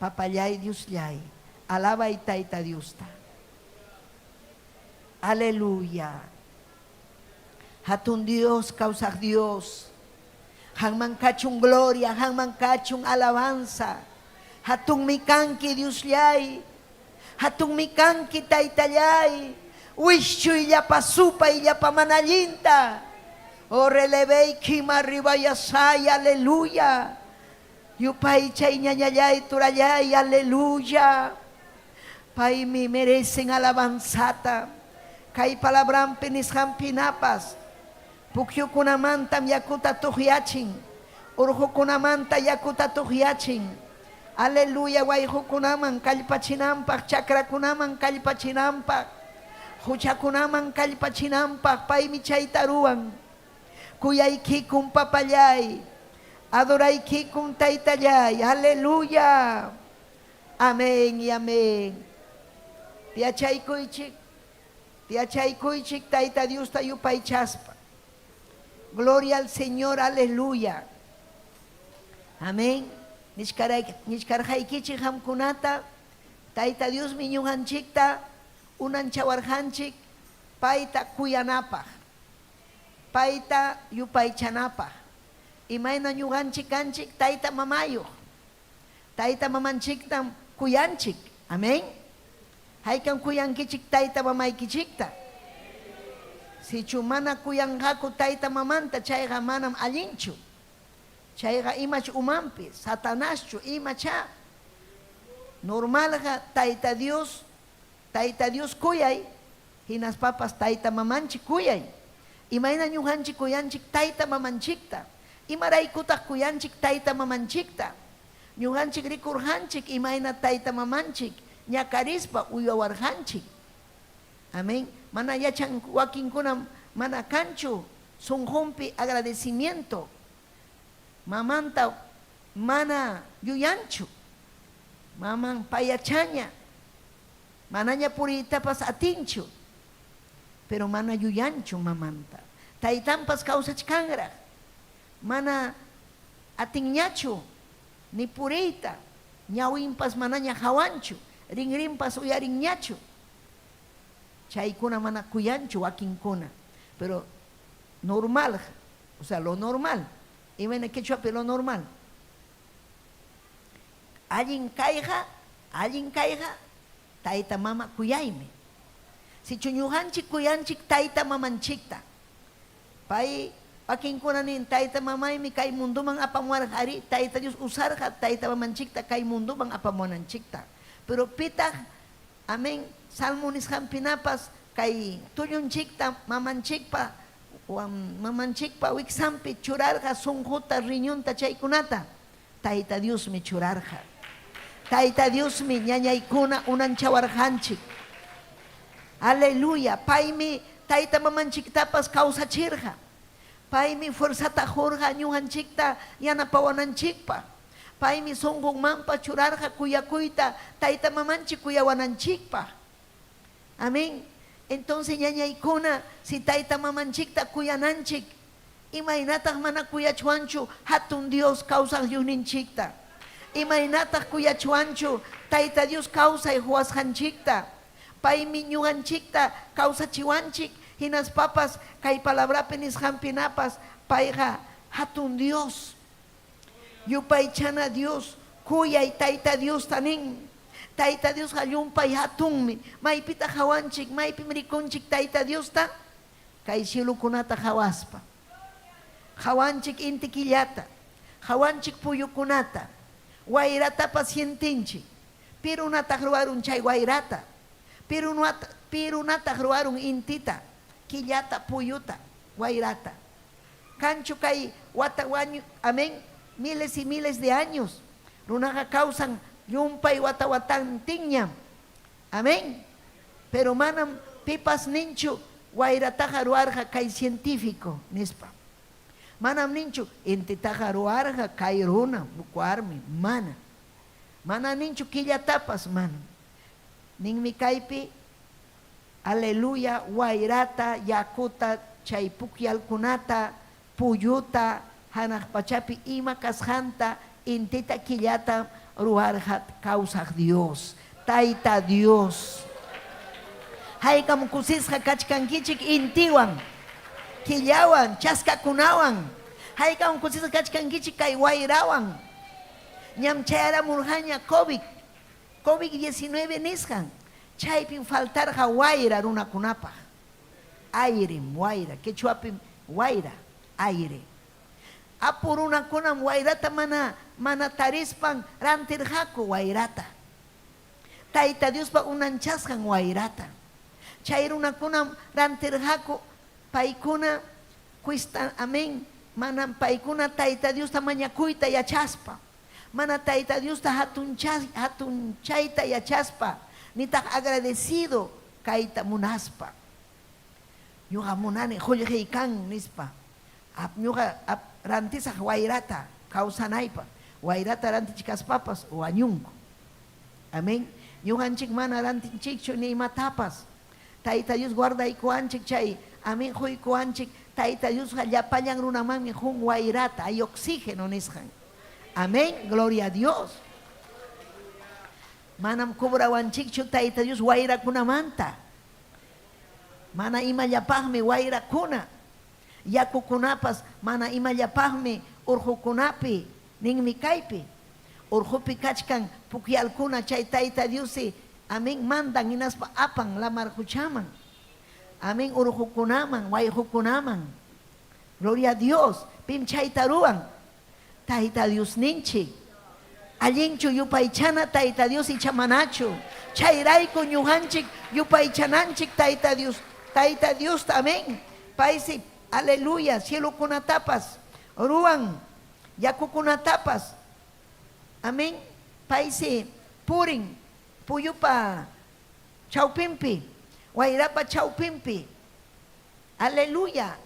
Papallay Diosllay. Alabay Tayta Diosta. Aleluya. Hatun Dios, causaj Dios. Hanman kachun gloria, hanman kachun alabanza. Hatun mikanki Diosllay. Hatun mikanki Taytallay. Wishu illapa supa illapa manalinta. O relevei kima ribayasay, aleluya. Yupay chay ñañallay turallay, aleluya. Pay mi merecen alabanzata. Kay palabran penishan pinapas. Pukyukunamantam yakuta tuhyachin. Urqukunamanta yakuta tuhyachin. Aleluya, wayqukunaman kallpachinampak, chakrakunaman kallpachinampak, huchakunaman kallpachinampak, paymi chaytaruan. Kuyaykikun papallay, adoraykikun Taytallay. Aleluya. Amén y amén. Tiachaykuychik Tayta Dios tayupaychaspa. Gloria al Señor, aleluya. Amén. nishkarjaykichik hamkunata, Tayta Dios mi ñuqanchikta unanchawarjanchik payta kuyanapaq, payta yupaychanapaq. Imayna ñuqanchik kanchik tayta mamayuq, tayta mamanchiktam kuyanchik. Amén. Haykan kuyankichik tayta mamaykichikta. Sichu mana kuyanqaku tayta mamanta chayqa manam allinchu. Chayqa imach umanpi, satanaschu imacha. Normalqa tayta Dios kuyay, hinas papas tayta mamanchik kuyay. Imayna ñuqanchik kuyanchik tayta mamanchikta. Imaraykutaq kuyanchik tayta mamanchikta. Ñuqanchik rikurjanchik imayna tayta mamanchik ñakarispa uyawarjanchik. Amén. Mana yachan wakinkuna mana kanchu sunqunpi agradecimiento. Mamanta mana yuyanchu. Maman payachaña. Manaña puritapas atinchu. Pero mana yuyanchu mamanta. Taytampas kawsachkanraq. Mana atinñachu ni purita. Ñawinpas manaña hawanchu. Rinrinpas uyarinñachu. Chaykuna mana kuyanchu wakinkuna. Pero normal, o sea, lo normal. Y ven quechuapi lo normal. Allin kayqa, tayta mama kuyaymi. Si ñuqanchik kuyanchik tayta mamanchikta. Pay wakinkuna nin tayta mamaymi kay munduman apamuwarqari, tayta Dios usarqa tayta mamanchikta kay munduman apamunanchikta. Pero pitaq, amén, salmo nisqanpinapas kay tullunchikta mamanchikpa wiksanpi churarqa sunquta riñunta chaykunata. Tayta Dios mi churarqa. Tayta Dios mi ñañaykuna unanchawarjanchik. Aleluya. Paymi tayta mamanchiktapas kawsachirqa. Paymi fuerzata hurqa ñuqanchikta yanapawananchikpa. Paymi sunqunmanpa churarqa kuyakuyta tayta mamanchik kuyawananchikpa. Amén. Entonces ñañaykuna si tayta mamanchikta kuyananchik, imaynataq mana kuyachwanchu hatun Dios kawsaq Diosninchikta. Imaynataq kuyachwanchu tayta Dios kawsay huasqanchikta. Paymi ñuqanchikta kawsachiwanchik hinas papas kay palabrapi nisqanpinapas payqa hatun Dios. Yupaychana Dios, kuyay tayta Dios tanin. Tayta Dios hallumpay hatunmi. Maypita hawanchik, maypim rikunchik tayta Dios ta. Kay silukunata hawaspa. Hawanchik inti killata. Hawanchik puyukunata. Wayrata pacientinchik. Pirunata ruarun chay wayrata. Pirunata ruarun intita. Killata puyuta. Wayrata. Kanchu kay watawañu. Amén. Miles y miles de años. Runaga causan yumpay watawatan tiñam. Amén. Pero manam pipas ninchu wayrataja ruarja kay científico nispa. Manam ninchu intitaja ruarja kay runa bukuarmi mana. Mana ninchu killatapas mana. Ninmi kaypi aleluya wayrata yakuta chay pukyalkunata puyuta hanaq pachapi ima kasjanta intita killata ruarjat kawsaq Dios. Tayta Dios. Haykam kusisqa kachkankichik intiwan, killawan, chaskakunawan. Haykam kusisqa kachkankichik kay wayrawan. Ñam chayaramurqaña COVID-19 nisqan. Chaypin faltarqa wayra runakunapaq. Airem wayra, quechuapim wayra, aire. Apurunakunam wayrata mana tarispan rantirqaku wayrata. Tayta Diospa unanchasqan wayrata. Chay runakunam rantirqaku paykuna kuistan amén. Manam paykuna Tayta Diosta mañakuyta yachaspa. Mana Tayta Diosta hatun chayta yachaspa. Nitaq agradecido kayta munaspa. Ñuqa munani qullqiykan nispa. Ñuqa rantisaq wayrata kawsanaypa. Wayrata rantichikaspapas wañunku. Amén. Ñuqanchik mana rantinchikchu ni imatapas. Tayta Dios guardaykuanchik chay. Amén quykuanchik. Tayta Dios llapañan runamanmi jun wayrata. Hay oxígeno nisqan. Amén, gloria a Dios. Manam kubrawanchikchu Tayta Dios wayrakunamanta. Mana imallapaqmi wayrakuna. Yakukunapas mana imallapaqmi urqukunapi ninmi kaypi. Urqupi kachkan pukyalkuna chay Tayta Dios amén mandan hinaspa apan lamarkuchaman. Amén urqukunaman wayqukunaman. Gloria a Dios. Pim chayta ruwan. Tayta Dios ninchik. Allinchu yupaychana Tayta Dios ichamanachu. Chayrayku ñuqanchik yupaychananchik Tayta Dios. Tayta Dios amén. Paisi, aleluya, cielo kunatapas. Ruan, yakukunatapas. Amén. Paisi, purin, puyupa, chaupimpi. Wairapa chaupimpi. Aleluya.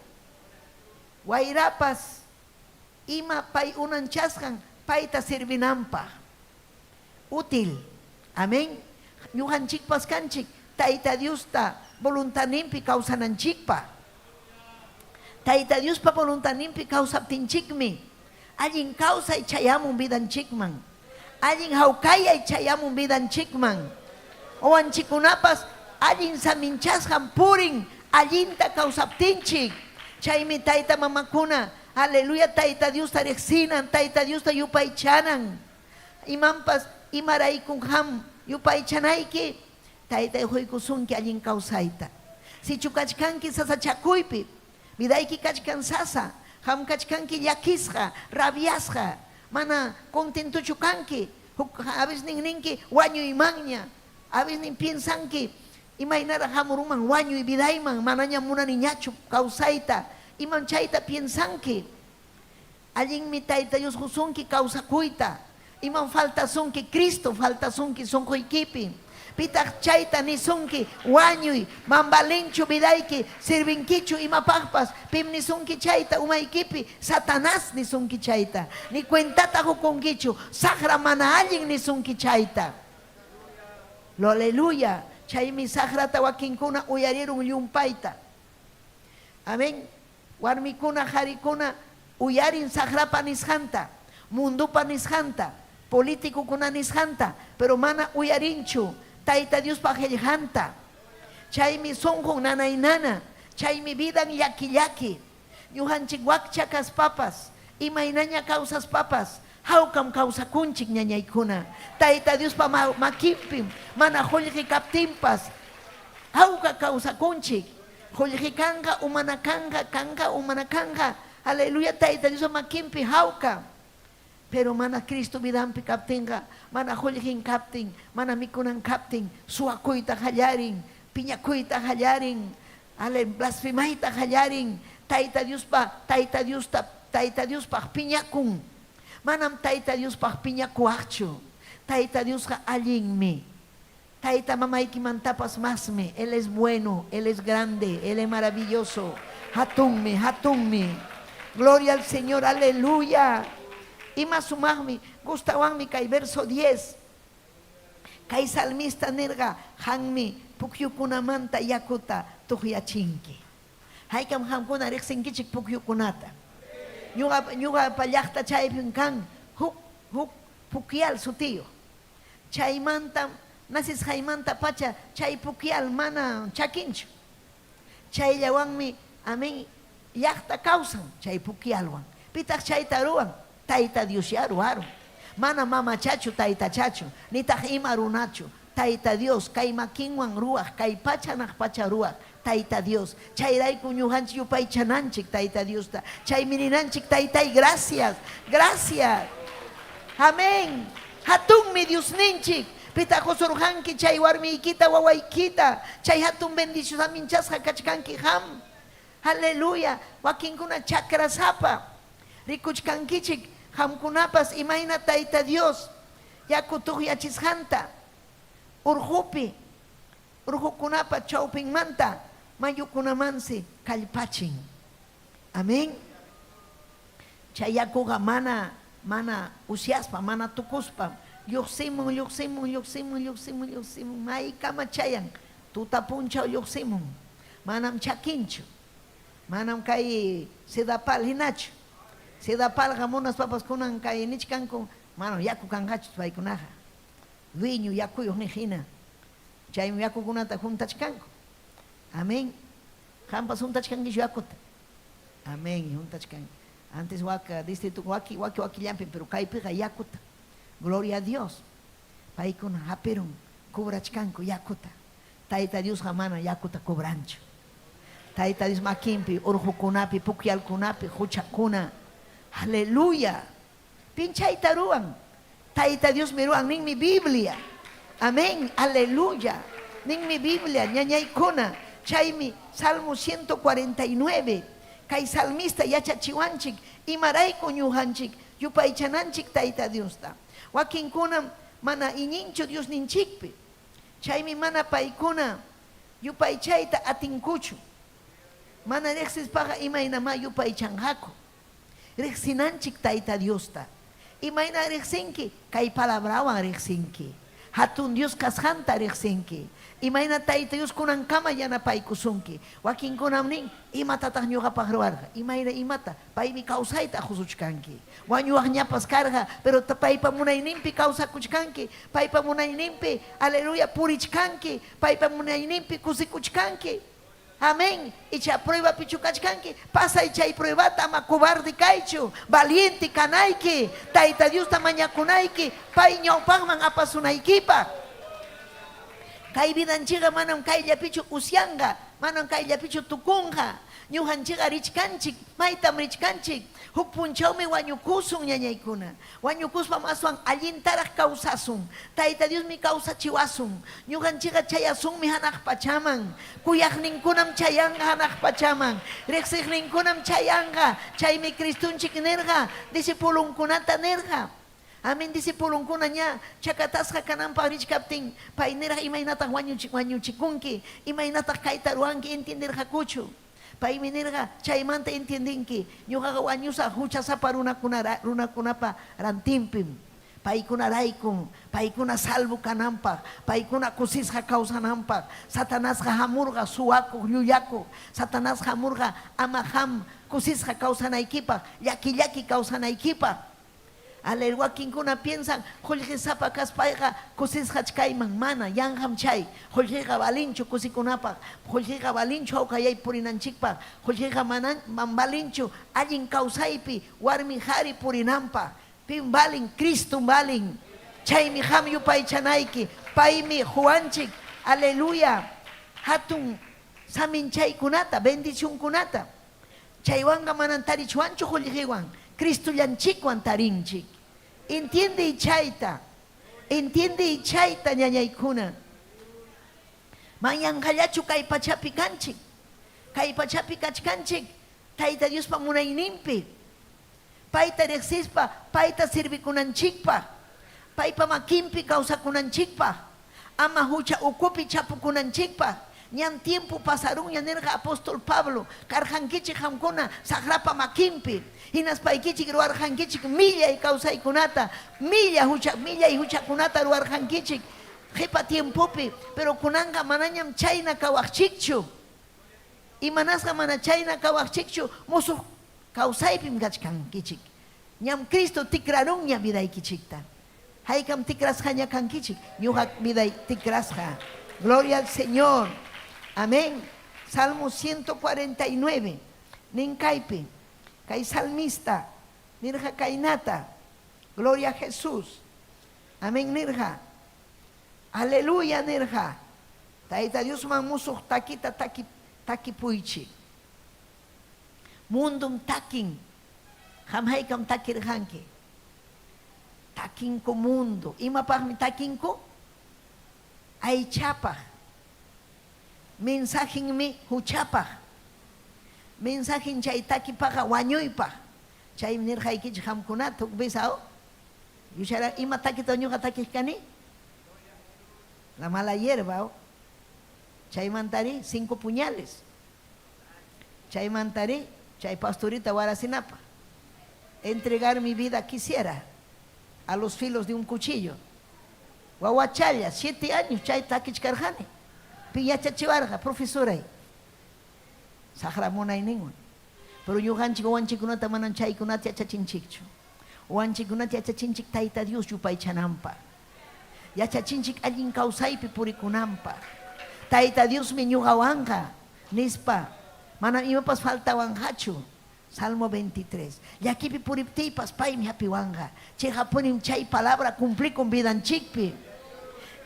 Wairapas, ima pay unanchaskan, payta servinampa. Útil. Amén. Ñuqanchik paskanchik, Tayta Dios ta voluntanimpi kawsananchikpa. Tayta Dios pa voluntanimpi kawsaptinchikmi. Allin kawsay chayamun vidanchikman. Allin hawkayay chayamun vidanchikman. Owanchikunapas allin saminchasqan purin allinta kawsaptinchik. Chaymi Tayta mamakuna, aleluya, Tayta Dios ta riqsinan, Tayta Dios ta yupaychanan. Imampas imaraykun ham yupaychanayki, Tayta huykusunki allin kawsayta. Si chukachkanki sasachakuypi, vidayki kachkan sasa, ham kachkanki llakisqa, rabiasqa, mana contentuchu kanki, a veces ninki wañuymanña, a veces nin piensanki imaynara hamuruman wañuy vidayman, manaña munaniñachu kawsayta, iman chayta piensanki, allinmi Tayta Dios husunki kawsakuyta, iman faltasunki Cristo, faltasunki sunquykipi, pitaq chayta nisunki wañuy, mambalinchu vidayki, sirvinkichu imapaqpas, pim nisunki chayta umaykipi, Satanás nisunki chayta, ni cuentata hukunkichu, saqra mana allin nisunki chayta. Lo aleluya. Chaymi saqrata wakinkuna uyarirun llumpayta. Amén. Warmikuna harikuna uyarin saqrapa nisqanta, mundupa nisqanta, politikukuna nisqanta, pero mana uyarinchu Tayta Dios pa qillqanta. Chaymi sunqun nanay nana, chaymi vidan llaki llaki. Ñuqanchik wakcha kaspapas, imaynaña kawsaspapas, hawkam kawsakunchik ñañaykuna. Tayta Dios pa makinpim, mana qullqi kaptinpas, hawka kawsakunchik. Qullqi kanqa, kanqa, umana kanqa. Aleluya, Tayta Dios makinpi hawka. Pero mana Cristo vidampi kaptinqa, mana qullqin kaptin, mana mikunan kaptin, suwakuyta hallarin, piñakuyta hallarin, blasfemayta hallarin, Tayta Dios pa piñakun. Manam Tayta Dios pa piñakuaqchu. Tayta Dios ka allinmi. Tayta mamayki mantapas masmi. Él es bueno, Él es grande, Él es maravilloso. Hatunmi, hatunmi. Gloria al Señor, aleluya. Y más sumagmi, gustawanmi kay verso 10. Kay salmista nerga, hanmi, pukyukunamanta yakuta tuhyachinki. Haykam hamkuna riqsinkichik pukyukunata. Ñuqa pallaqta chaypin kan huk pukyal sutiyo. Chaymanta nasisqaymanta pacha chay pukyal mana chakinchu. Chayllawanmi amén llaqta kawsan chay pukyalwan. Pitaq chayta ruwan Tayta Dios ya ruwaru. Mana mama chachu Tayta chachu, nitaq ima runachu. Tayta Dios kay makinwan ruwaq, kay pachanaq pacha ruwaq. Tayta Dios, chayrayku ñuqanchik yupaychananchik Tayta Diosta, chay mininanchik Taytay, gracias, gracias. Amén. Hatunmi Dios ninchik, pita qosurqanki chay warmiykita wawaykita, chay hatun bendición aminchasqa kachkanki ham. Aleluya. Wakinkuna chakrasapa, rikuchkankichik hamkunapas imayna Tayta Dios, yaku tuqyachisqanta, urqupi, urqukunapa chawpinmanta, mayukunamansi kallpachin. Amén. Chayakuqa mana usyaspa, mana tukuspa, lluqsimun, may kama chayan, tutapunchaw lluqsimun, manam chakinchu, manam kay sidapal hinachu. Se da palga monas papas kunan kaynichkanku, mano yaku kangachu paykunaqa. Dueño yakuyuq nijina. Chaymi yakukunata juntachkanku. Amén. Hampas juntachkankichu yakuta. Amén, juntachkanki. Antes waka distrito waki llampi, pero kaypiqa yakuta. Gloria a Dios. Paykuna hapirun kubrachkanku yakuta. Tayta Dios mana yakuta kubranchu. Tayta Dios makinpi, urhukunapi, pukyalkunapi, huchakuna. Aleluya. Pinchayta ruan. Tayta Dios me ruan nin mi Biblia. Amén. Aleluya. Nin mi Biblia, ñañaykuna. Chaymi Salmo 149. Kay salmista yachachiwanchik, imarayku ñujanchik, yupaychananchik Tayta Diosta. Wakinkuna mana iñinchu Dios ninchikpi. Chaymi mana paykuna yupaychayta atinkuchu. Mana riqsispaqa imaynama yupaychanqaku. Riqsinanchik Tayta Diosta. Imayna riqsinki, kay palabrawan riqsinki. Hatun Dios kasqanta riqsinki. Imayna Tayta Dios kunankama yanapaykusunki. Wakinkunam nin, imatataq ñuqapaq ruwarqa. Imayna imata, paymi kawsayta husuchkanki. Wañuwaq ñapas karqa, pero paypa munayninpi kawsakuchkanki. Paypa munayninpi, aleluya, purichkanki. Paypa munayninpi kusikuchkanki. Amén. Icha prueba pichukachkanki. Pasay chay pruebata ama cobarde kaychu. Valiente kanayki. Tayta Dios tamañakunayki. Pay ñawpanman apasunaykipa. Kay vidanchiqa manam kayllapichu usyanga, manam kayllapichu tukunqa. Ñuqanchiqa richkanchik, maytam richkanchik. Huk punchawmi wañukusun ñañaykuna. Wañukuspam aswan allintaraq kawsasun. Tayta Diosmi kawsachiwasun. Ñuqanchiqa chayasunmi hanaq pachaman. Kuyaqninkunam chayanga hanaq pachaman. Riqsiqninkunam chayanga. Chaymi Cristunchik nirqa, disipulunkunata nirqa. Amén, disipulunkuna ña chakatasqa kananpaq richkaptin pay niraq imaynataq wañuchikunki, imaynataq kayta ruwanki entenderqakuchu. Paymi nirqa chaymanta entiendinki ñuqaqa wañusaq huchasapa runakunapa rantinpim. Paykunaraykum, paykuna salvo kananpaq, paykuna kusisqa kawsananpaq. Satanasqa hamurqa suwakuq llullakuq, Satanasqa hamurqa ama ham kusisqa kawsanaykipaq, llaki kawsanaykipaq. Ale wakinkuna piensan, Joljesapa kaspayqa kusisqachkayman mana, yanham chay. Joljeqa balinchu kusikunapaq, Joljeqa balinchu hawkayay purinanchikpaq, Joljeqa man balinchu allin kawsaypi warmi hari purinanpaq. Pin balin, Cristo balin. Chaymi ham yupaychanayki, paymi juanchik, aleluya. Hatun saminchaykunata, bendicionkunata. Chaywanga manan tarichuanchu Joljewan. Cristo llanchikwan tarinchik. Entiende y chayta ñañaykuna. Mañanqallachu kay pachapi kanchik. Kay pachapi kachkanchik. Tayta Diospa munayninpi. Payta riqsispa, payta sirvikunanchikpa. Paypa makinpi kawsakunanchikpa. Ama hucha ukupi chapukunanchikpa. Ñan tiempo pasaron nirqa apóstol Pablo. Karjankichik hamkuna sagrapa makinpi. Hinas paykichik ruwarjankichik milla y kawsaykunata. Milla y huchakunata ruwarjankichik. Jepa tiempopi. Pero kunanga manañam chayna kawaqchikchu. Y manasqa mana chayna kawaqchikchu. Musuq kawsaypim kachkankichik. Ñam Cristo tikrarunña vidaykichikta. Haykam tikrasqaña kankichik. Ñuqa viday tikrasqa. Gloria al Señor. Amén. Salmo 149. Ninkaypi. Kay salmista. Nirja kainata. Gloria a Jesús. Amén nirja. Aleluya nirja. Tayta Dios man musuq takita takipuychi. Mundum takin. Hamhaykam takirjanki. Takinko mundo. Imapaqmi takinko? Aychapaq. Mensaje mi huchapaq. Mensaje chay takipaqa wañuypaq. Chay nirqaykichik hamkunata besao. Yushara ima takita ñuqa takikani? La mala hierba. Chay mantari 5 puñales. Chay mantari, chay pastorita warasinapa. Entregar mi vida quisiera a los filos de un cuchillo. Wawachalla, 7 años, chay takichkarjani. Piyachachiwarja, profesora. Sajramonay ningun. Pero ñuqanchik uanchikkunata manan chaykunata yachachinchikchu. Uanchikkunata yachachinchik Tayta Dios yupaychananpaq. Yachachinchik allin kawsaypi purikunanpaq. Tayta Diosmi ñuqawanqa nispa mana imapas faltawanqachu. Salmo 23. Llakipi puriptipas paymi hapiwanqa. Chay hapunim chay palabra cumplikun vidanchikpi.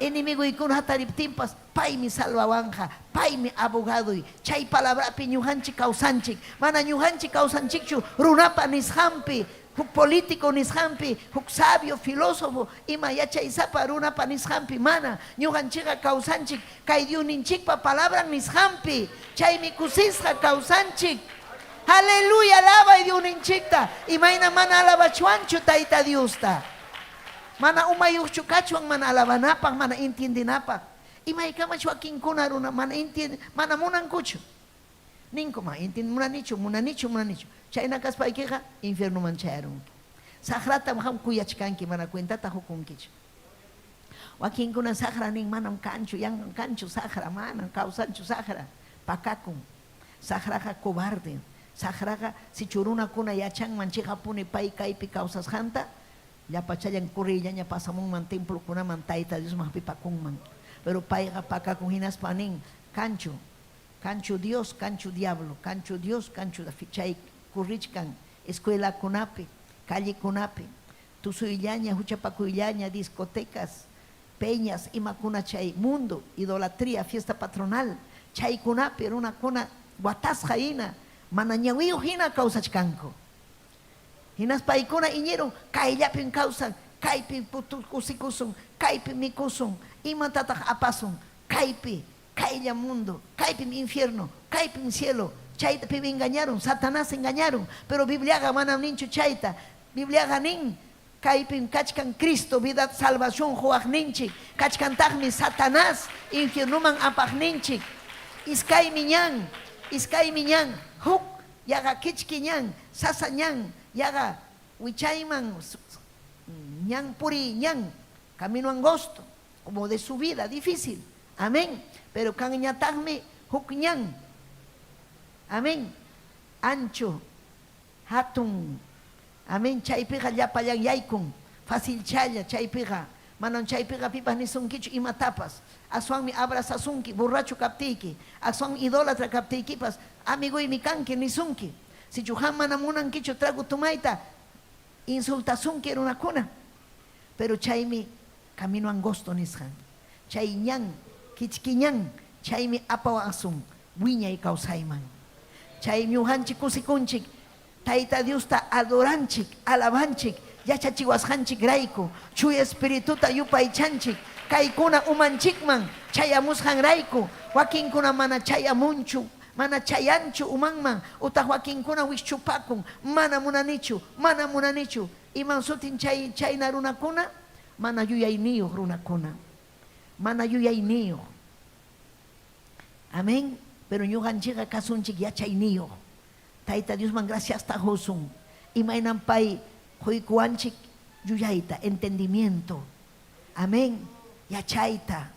Enemigoykuna hatariptinpas paymi salvawanqa, paymi abogadoy. Chay palabrapi ñuqanchik kawsanchik. Mana ñuqanchik kawsanchikchu runapa nisqanpi, huk político nisqanpi, huk sabio, filósofo, ima yachaysapa runapa nisqanpi. Mana ñuqanchikqa kawsanchik kay Diosninchikpa palabran nisqanpi. Chaymi kusisqa kawsanchik. Aleluya, alaba y Diosninchikta. Imayna mana alabachuanchu Tayta Diosta. Mana umayuchu kachuan mana alabanapaq, mana entiendinapaq. Imaykamachu akinkuna runa mana entiende, mana munankuchu. Ninku ma munanichu. Chayna kaspaykiqa infiernuman chayarunki. Sagrata ham kuyachkanki mana cuentata hukunkichu. Wakinkuna sagra nin manam kanchu, yan kanchu sagra manam kawsanchu sagra pakakun. Sagraqa cobarde. Sagraqa si churunakuna yachanman chihapuni pay kaypi kawsasqanta llapachayan kurrillaña pasamunman templokunaman Tayta Dios mahpipakunman. Pero payqa pakakun hinaspa nin kanchu Dios, kanchu diablo, kanchu Dios, kanchu chay kurrichkan escuelakunapi, callekunapi, tusuyllaña, huchapakuyllaña, discotecas, peñas, imakuna chay mundo, idolatría, fiesta patronal, chaykunapi runakuna watasqa hina mana ñawiyu hina kawsachkanku. Hinas paykuna iñiru kayllapin kawsan, kaypi kusikusun, kaypi mikusun, imatataq apasun, kaypi kaylla mundo, kaypi infierno, kaypi cielo. Chaytapi me engañaron, Satanás engañaron, pero Bibliaga manam ninchu chayta. Bibliaga nin kaypin kachkan Cristo vida salvación huaq ninchik, kachkantaqmi Satanás infiernuman apaq ninchik. Iskaymi ñan, huk yaga kichki ñan, sasa ñan, yaga wichayman ñan puri ñan, camino angosto, como de subida, difícil. Amén. Pero kan ñataqmi huk ñan. Amén. Ancho, hatun. Amén. Chaypiqa llapayan yaykun, fácil chaya chaypiqa. Manan chaypiqa pipas nisunkichu imatapas. Aswanmi abrazasunki, borracho kaptiki. Aswan idólatra kaptikipas, amiguymi kanki nisunki. Si chuhan manamunankichu trago tumayta, insultasunki runakuna. Pero chaymi camino angosto nisqan. Chay ñan, kichki ñan, chaymi apawasun, wiñay kawsayman. Chay ñujanchik kusikunchik, Tayta Diosta adoranchik, alabanchik, yachachiwasqanchik rayku, chuy espirituta yupaychanchik, kaykuna umanchikman chayamusqan rayku, wakinkuna mana chayamunchu, mana chayanchu umanman, utaq wakinkuna wischupakun, mana munanichu, iman sutin chayna runakuna, mana yuyayniyuq runakuna, mana yuyayniyuq. Amén. Pero ñuqanchikqa kasunchik yachayniyuq. Tayta Diosman gracias tahusun. Imaynan pay quykuwanchik yuyayta, entendimiento. Amén. Yachayta.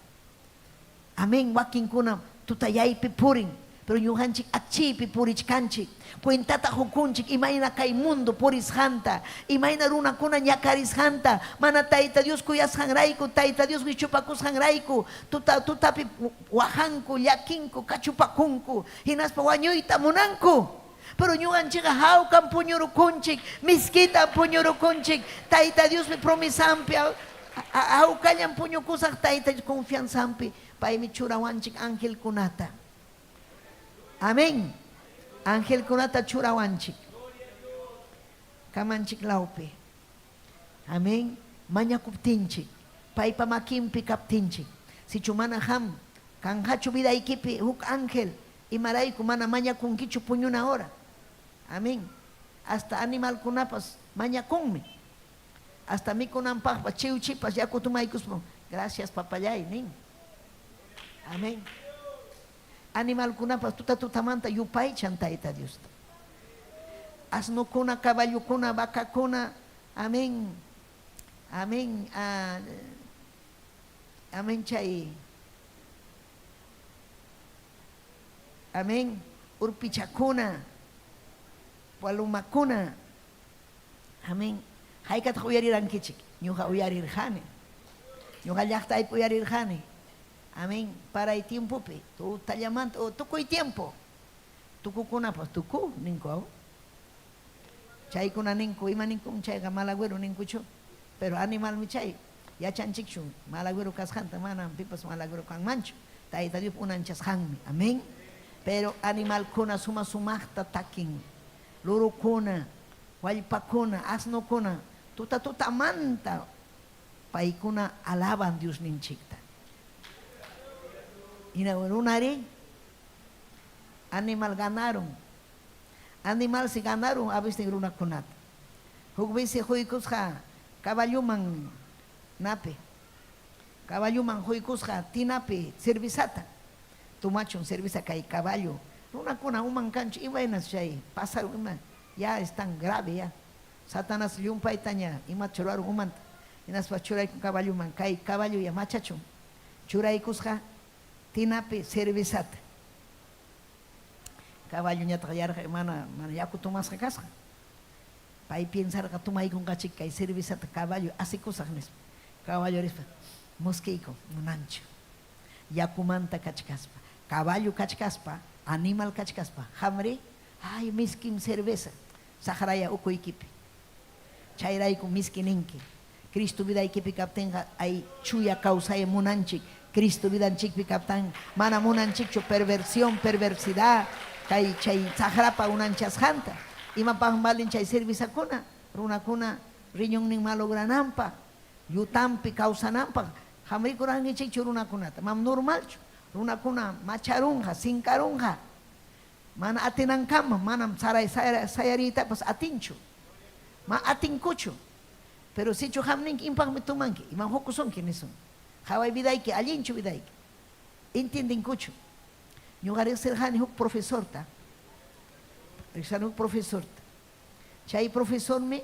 Amén. Wakinkuna tutayaypi purin. Pero ñuqanchik akchiypi purichkanchik. Cuentata hukunchik imayna kay mundo purisqanta. Imayna runakuna ñakarisqanta. Mana Tayta Dios kuyasqanrayku, Tayta Dios wichupakusqanrayku. Tutapi wajanku, llakinku, kachupakunku. Hinaspa wañuyta munanku. Pero ñuqanchikqa hawkan puñurukunchik, miskita puñurukunchik. Tayta Dios me promisampi hawkallan puñukusaq Tayta Dios confianzampi. Paymi churawanchik angelkunata. Amén. Angelkunata churawanchik. Kamanchik laupi. Amén. Mañakuptinchik. Paypa makinpi kaptinchik. Si chumana ham, kanhachu vidaykipi huk ángel. Imarayku mana mañakunkichu puñuna hora. Amén. Hasta animalkunapas mañakunmi. Hasta mikunanpaqpa chiwchipas yakutumaykusman. Gracias papayay nin. Amén. Animalkunapas tutamanta yupaychan Tayta Dios. Asnukuna, caballukuna, vacakuna. Amén. Amén. Amén chay. Amén. Urpichakuna. walumakuna. Amén. Haikat uyarirán kichik. Ñuqa uyarirjani. Ñuqa llaqtaypi uyarirjani. Amén. Para el tiempo pe. Tú estás llamando. O tukuy tiempo. Tukukuna pues tuku ninku aw. Chay kuna ninku ima ninku chay ka malagüero ninkucho. Pero animal mi chay. Ya chanchikchu. Malagüero kasjanta mana pipas malagüero kan mancho. Taita Dios unanchas hanmi. Amén. Pero animal kuna suma sumahta takin. Loro kuna. Walpa kuna. Asno kuna. Tuta manta. Paikuna alaban Dios ninchikta. Inaurunari. Animal ganaron. Animal si ganaron a veces una kunat. Hugvisi huikusha caballuman nape. Caballuman huikusha tinape servisata. Tu macho un servisa kai caballo. Una kuna uman cancho y vainas chay. Pasaron uma. Ya es tan grave ya. Satanás yumpa itaña y machurar uman. Y nas pa churay con caballo man kai caballo ya machacho. Churay kusha tinape servisata. Caballo nya trayar mana yaku tumas ka casa. Pai pensar que tuma con cachica y servisa caballo así cosas nes. Caballo rispa mosqueico munancho. Yaku manta cachicaspa. Caballo cachicaspa, animal cachicaspa. Hamre, ay miskin cerveza. Saharaya uko equipe. Chairai con miskininki. Cristo vida equipe captenga ay chuya causa e munanchi. Cristo vida anchik captan mana munanchicho perversión, perversidad. Kay chay sahrapa unanchas janta ima pahmalin chay servisa kuna runa kuna riñon ning malogranampa yutampi causanampa hamri kurangi chay churuna kunata mam normal runa kuna macharunja sinkarunja mana atinang kama manam saray sayarita pas atincho ma atinkucho pero si chu hamning impang mitumanki imang hokuson kinison hawai bidaiki alincho bidaiki intindin kucho Ñugarek serjani huk profesor ta. Serjani huk profesor ta. Chay profesor me,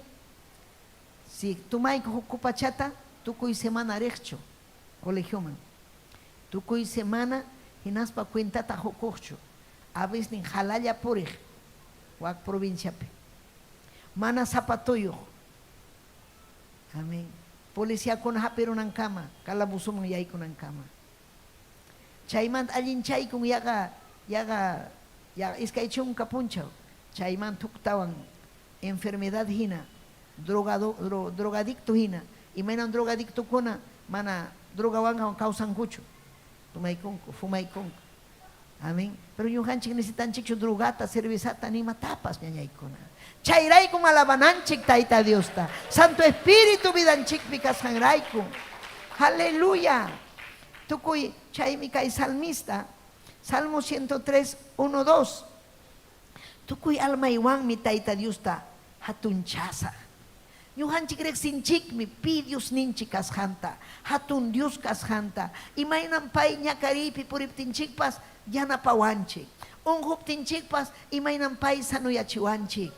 si tumay huk kupachata, tukuy semana recho, colegio man. Tukuy semana, hinaspa cuenta ta hukucho. A veces ni jalaya purej, wak provincia pe. Mana zapatoyo. Amén. Policía con haperunan kama, kalabusum yay kunan kama. Chayman alin chay kung yaga iskay chung kapunchaw. Chayman tuktawan enfermedad hina, drogadicto hina. Y menan drogadicto kuna, mana drogawan kausan kucho. Tumay kunko, fumay kunko. Amén. Pero yung hanchik necesitan chicho drogata, servisata, ni matapas ñañay kuna. Chayray kung alabananchik taita Dios ta. Santo Espíritu vidanchik pikas hangray kung. Aleluya. Tukuy chaymi kay salmista Salmo 103, 1, 2 tukuy almaywan mi tayta Dios ta hatun chasa ñuhanchik reksinchik mi pi Dios ninchik kasjanta hatun Dios kasjanta imaynan pay ñakaripi puriptinchik pas yanapawanchik unhuptinchik pas imaynan pay sanuyachiwanchik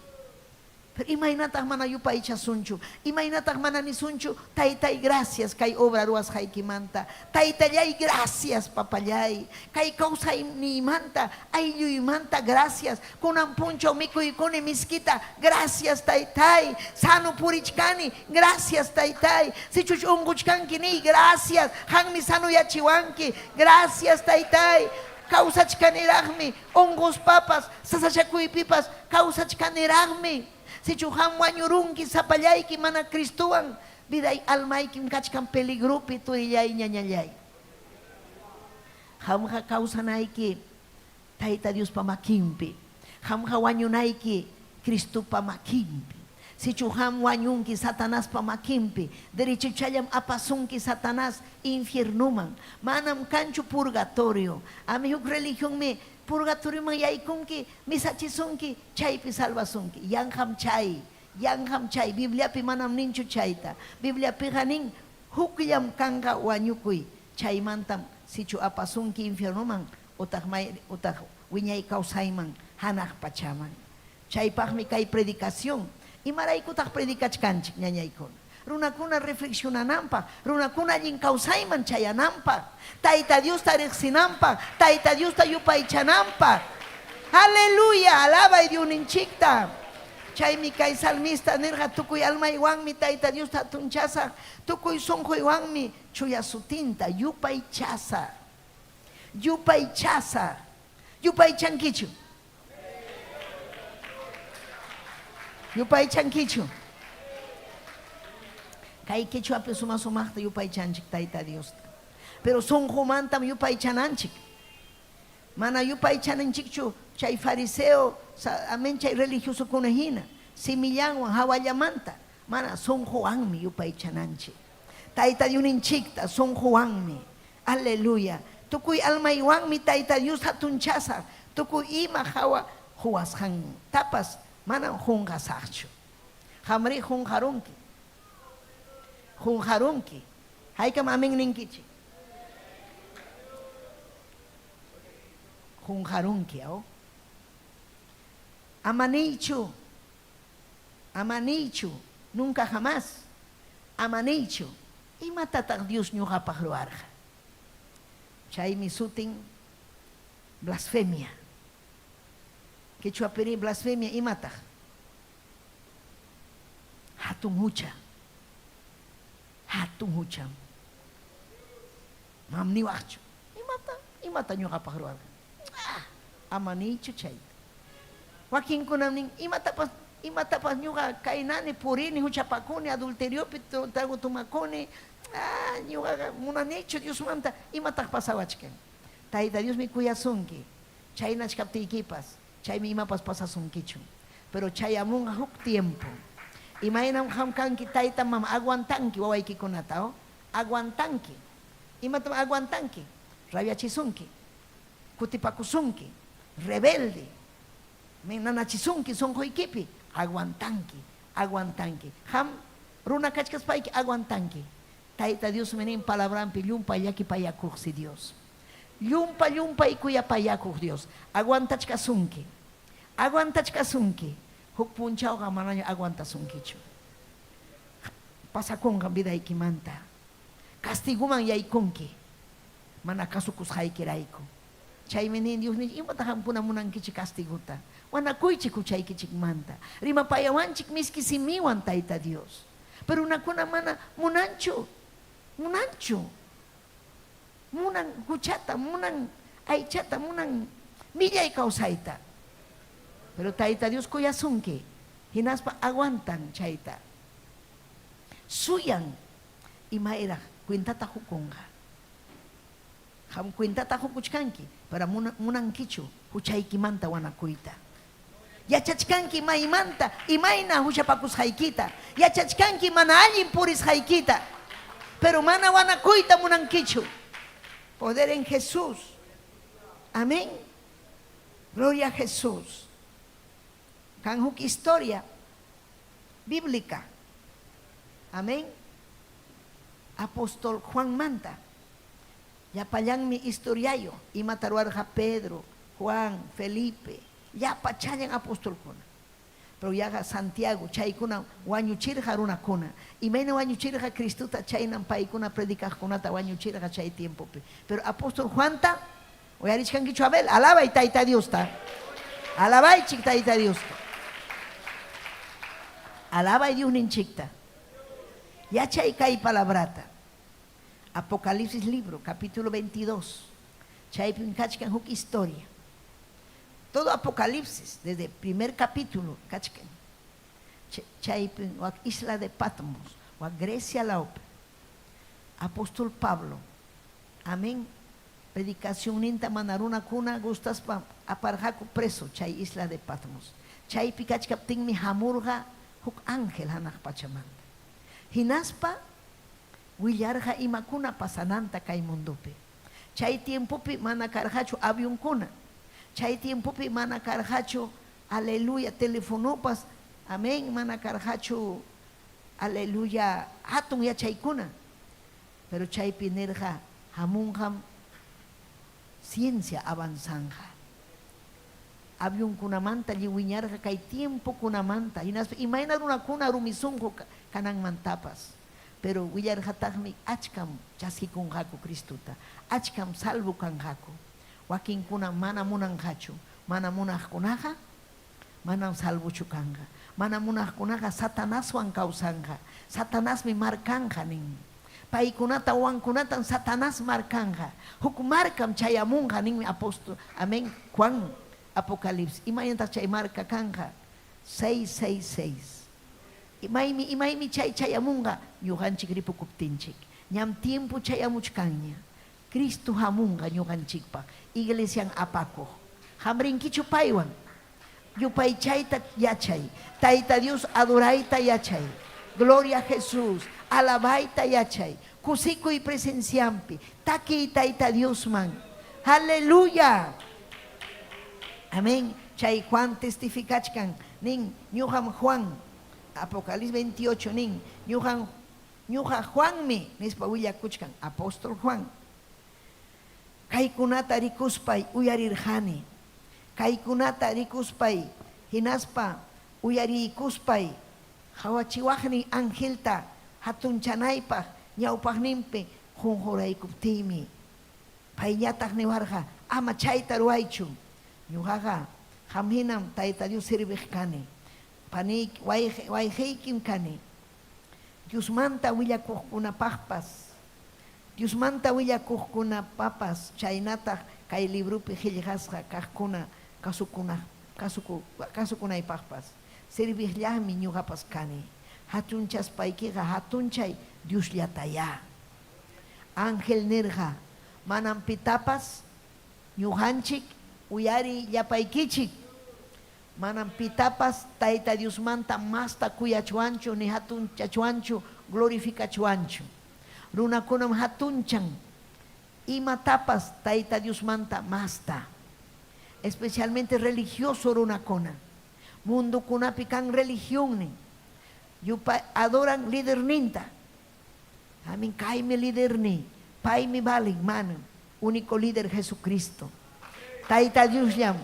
pero imaynataq mana yupay chasunchu imaynataq mana nisunchu taytay gracias kay obra ruas haykimanta taytallay gracias papallay kay kawsay nimanta aylluymanta gracias kunan punchaw mikuykuni miskita gracias taytay sano purichkani gracias taytay sichuch unquchkankini gracias hanmi sanuyachiwanki gracias taytay kawsachkaniraqmi unqus papas sasachakuypipas kawsachkaniraqmi si chuham wañurunki sapallayki mana Cristuan biday almaykim kachkan peligrupi turillay ñañallay hamja kawsanayki tayta Dios pamakimpi hamja wañunayki Cristo pamakimpi si chuham wañunki Satanás pamakimpi derechuchayam apasunki Satanás infiernuman manam kanchu purgatorio ami huk religión me purgatorio man yaykunki misachisunki chaypi salvasunki yanham chay Biblia pi manam ninchu chayta Biblia pi hanin hukyam kanga wañukuy chaymantam sichu apasunki infiernoman utaq wiñay kawsayman hanaq pachaman chaypaqmi kay predicación imaraykutaq predikachkanchik ñañaykuna runakuna reflexionanampa runakuna allin kawsayman chayanampa tayta Dios ta riqsinampa tayta Dios ta yupaychanampa aleluya alaba Dios ninchikta Chaymi kay salmista nirqa tukuy almaywanmi Tayta Dios hatunchasa, tukuy sunquywanmi chuya sutinta yupay chasa. Yupay chasa. Yupay chankichu. Yupay chankichu. Kay kichwapi sumaqta yupay chanchik Tayta Dios. Pero sunqumantam yupay chananchik. Mana yupay chananchikchu chay fariseo, amen, chay religioso kunahina, simillanwan hawallamanta, mana sunquwanmi yupay chananchik. Tayta Dioninchikta sunquwanmi. Aleluya. Tukuy almaywanmi Tayta Dios hatunchasa, tukuy ima hawa huashan tapas mana hunqasaqchu. Hamri hunqarunki. Hunqarunki. Haykam amen ninkichik. Hunqarunki, ¿o? Amanichu, amanichu, nunca jamás, amanichu. Imatataq Dios ñuqapaq ruwarqa. Chaymi sutin blasfemia. Quechuapiri blasfemia imataq. Hatun hucha. Hatun hucham. Mam niwaqchu. Imata ñuqapaq ruwarqa. Amanichu chay. Wakin kunanin imatapas ñuqa kaynani purini huchapakuni adulteriopi trago tumakuni ñuqa munanichu Dios manta imataq pasawachkan. Tayta Dios mi kuyasunki. Chaynash kaptiykipas. Chaymi imapas pasasunkichu. Pero chayamunqa huk tiempo. Imaynam hamkanki tayta mama aguantanki wawaykikunata, ¿o? Aguantanki. Imatam aguantanki. Rabiachisunki. Kutipakusunki. Rebelde. Nanachisunki sonquykipi. Aguantanki. Aguantanki. Ham runa kachkaspayki aguantanki. Tayta Dios menin palabrampi llumpa llaki payakuqsi Dios. Llumpa ikuyapayakuq Dios. Aguantachkasunki. Aguantachkasunki. Huk punchawqa manaña aguantasunkichu. Pasakunqa vidaykimanta. Castiguman yaykunki. Mana kasukusqaykirayku. Chaymi nin Dios ni imata hampuna munankichik castiguta. Wanakuychik huchaykichik manta. Rimapayawanchik miski simiwan Tayta Dios. Pero unakuna mana munanchu. Munanchu. Munan huchata, munan aychata, munan millay kawsayta. Pero Tayta Dios kuyasunki. Hinaspa aguantan chayta. Suyan imaira kuintata hukunga. Ham kuintata hukuchkanki para munankichu huchaykimanta wanakuyta. Yachachkanki maymanta imayna huchapakusqaykita. Yachachkanki mana allin purisqaykita. Pero mana wanakuyta munankichu. Poder en Jesús. Amén. Gloria a Jesús. Kan huk historia bíblica. Amén. Apóstol Juan Manta. Ya payan mi historiayo. Y mataruarja Pedro, Juan, Felipe. Ya pachayan apóstol kuna. Pero ya Santiago, chaykuna wañuchirja runa kuna. Y menos wañuchirja Cristuta chaynan paykuna predicaj kunata wañuchirja chay tiempo. Pero apóstol Juan ta, oyarichkan kichu Abel, alaba y Tayta Dios ta. Alaba y chik Tayta Dios ta. Alaba y Dios ninchikta. Ya chay kay palabrata. Apocalipsis libro, capítulo 22. Chay pinkachkan huk historia. Todo Apocalipsis, desde el primer capítulo, kachkan. Chay pin wak isla de Patmos, wak Grecia laupe. Apóstol Pablo. Amén. Predicación ninta manaruna kuna gustas pa aparjaku preso chay isla de Patmos. Chay pikachkaptin mi hamurga huk ángel hanak pachamanta. Hinaspa willarja imakuna pasananta kay mundupi. Chay tiempopi mana karhachu avión kuna. Chay tiempopi mana karhachu, aleluya, telefonopas, amén, mana karhachu, aleluya, hatun ya chaykuna. Pero chay pinerja hamunham ciencia avanzanja. Avión kunamanta liwiñarja kay tiempo kunamanta. Imagina una kuna rumisunjo kanan mantapas. Pero willarja tagmi achkam chaskikun haku Kristuta. Achkam salvo kan haku. Wakin kuna mana munan hachu. Mana munaj kunaja. manam salvuchu kanga. Mana munaqkunaqa Satanaswan kawsanja. Satanasmi markanja nin. Paykunata wankunatan Satanás markanja. Huk markam chayamunja ninmi apóstol. Amén. Juan Apocalipsis. Imayantaq chay marka kanja. 666. Imaymi chayamunga ñuqanchik ripukuptinchik. Ñam tiempo chayamuchkanña. Cristo hamunga ñuqanchikpaq. Iglesian apakuq. Hamrinkichu paywan. Yupay chayta yachay. Tayta Dios adorayta yachay. Gloria a Jesús. Alabayta yachay. Kusikuy presenciampi. Taki tayta Dios man. Aleluya. Amén. Chay Juan testificachkan. Nin ñuqam Juan. Apocalipsis 28 nin. Ñuqa Juanmi. Nispa willakuchkan. Apóstol Juan. Kaykunata rikuspay uyarirjani. Kaykunata rikuspay hinaspa uyarikuspay hawachiwaqni angelta hatunchanaypaq ñawpaqninpi qunquraykuptiymi payñataq niwarqa ama chayta ruwaychu ñuqaqa hamhinam Tayta Dios sirviq kani paniyki wayqiykim kani Diosmanta willakuqkunapaqpas Diosmanta willakuqkunapapas chaynataq kay librupi qillqasqa kaqkuna kasukunaypaqpas sirviqllami ñuqapas kani hatunchaspaykiqa hatunchay Diosllataya ángel nirqa manam pitapas ñuqanchik uyari llapaykichik manam pitapas Tayta Diosmanta masta kuyachuanchu ni hatunchachuanchu glorificachuanchu runakunam hatunchan imatapas Tayta Diosmanta masta especialmente religioso runakuna mundo kunapi kan religión ni yupa adoran líder ninta amin kaymi líder ni paymi balik mana único líder Jesucristo Tayta Dios llam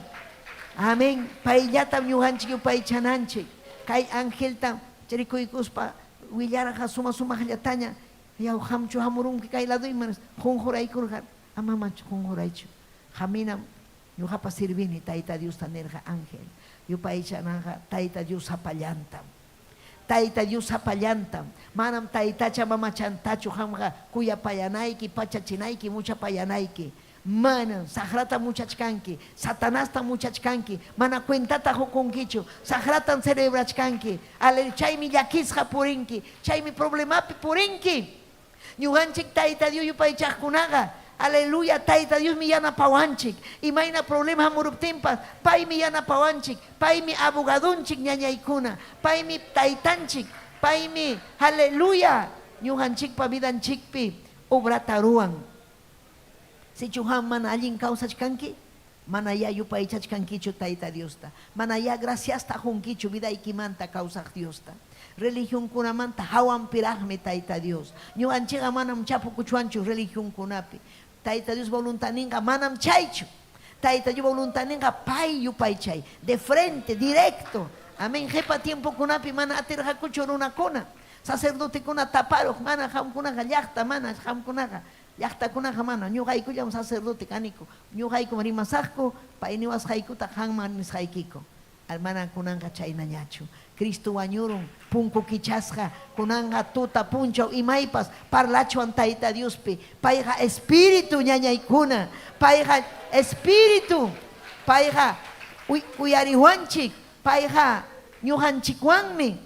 amén payllatam ñuqanchik yupay chananchik kay angeltam charikuykuspa willaraqa sumaqllataña yaw hamchu hamurunki kay laduyman qunquraykurqa amamanchu qunquraychu haminam ñuqapas sirvini Tayta Dios tanerqa ángel yupay chanaqa Tayta Dios hapallantam Tayta Dios hapallantam manam taytacha mamachantachu hamqa kuyapayanayki pachachinayki muchapayanayki mana sagrata muchachkanki Satanasta muchachkanki mana cuentata hukunkichu sagratan celebrachkanki ale chaymi llakisqa purinki chaymi problemapi purinki ñuqanchik Tayta Dios yupaychaqkunaqa aleluya Tayta Dios mi yanapawanchik imayna problema hamuruptinpas paymi yanapawanchik paymi abogadunchik ñañaykuna paymi taytanchik paymi aleluya ñuqanchikpa vidanchikpi obrata ruwan sichuhan mana allin kawsachkanki mana ya yupaychachkankichu Tayta Diosta mana ya graciasta junkichu vidaykimanta kawsaq Diosta religión kunamanta hawampiraqmi Tayta Dios ñuqanchikqa manam chapukuchuanchu religión kunapi Tayta Dios voluntaninqa manam chaychu Tayta Dios voluntaninqa pay yupay chay de frente directo amén jepa tiempo kunapi mana atirqakuchu runakuna sacerdote kuna taparuq mana hamkunaqa llaqta mana hamkunaqa llaqtakunaqa mana ñuqaykullam sacerdote kaniku ñuqaykum rimasaqku pay niwasqaykutaq hanman nisqaykiku almana kunanqa chayna ñachu Cristo wañurun punku kichasqa kunanqa tuta punchaw imaypas parlachuan Tayta Diospi payqa espíritu ñañaykuna payqa espíritu payqa uyariwanchik payqa ñuqanchikwanmi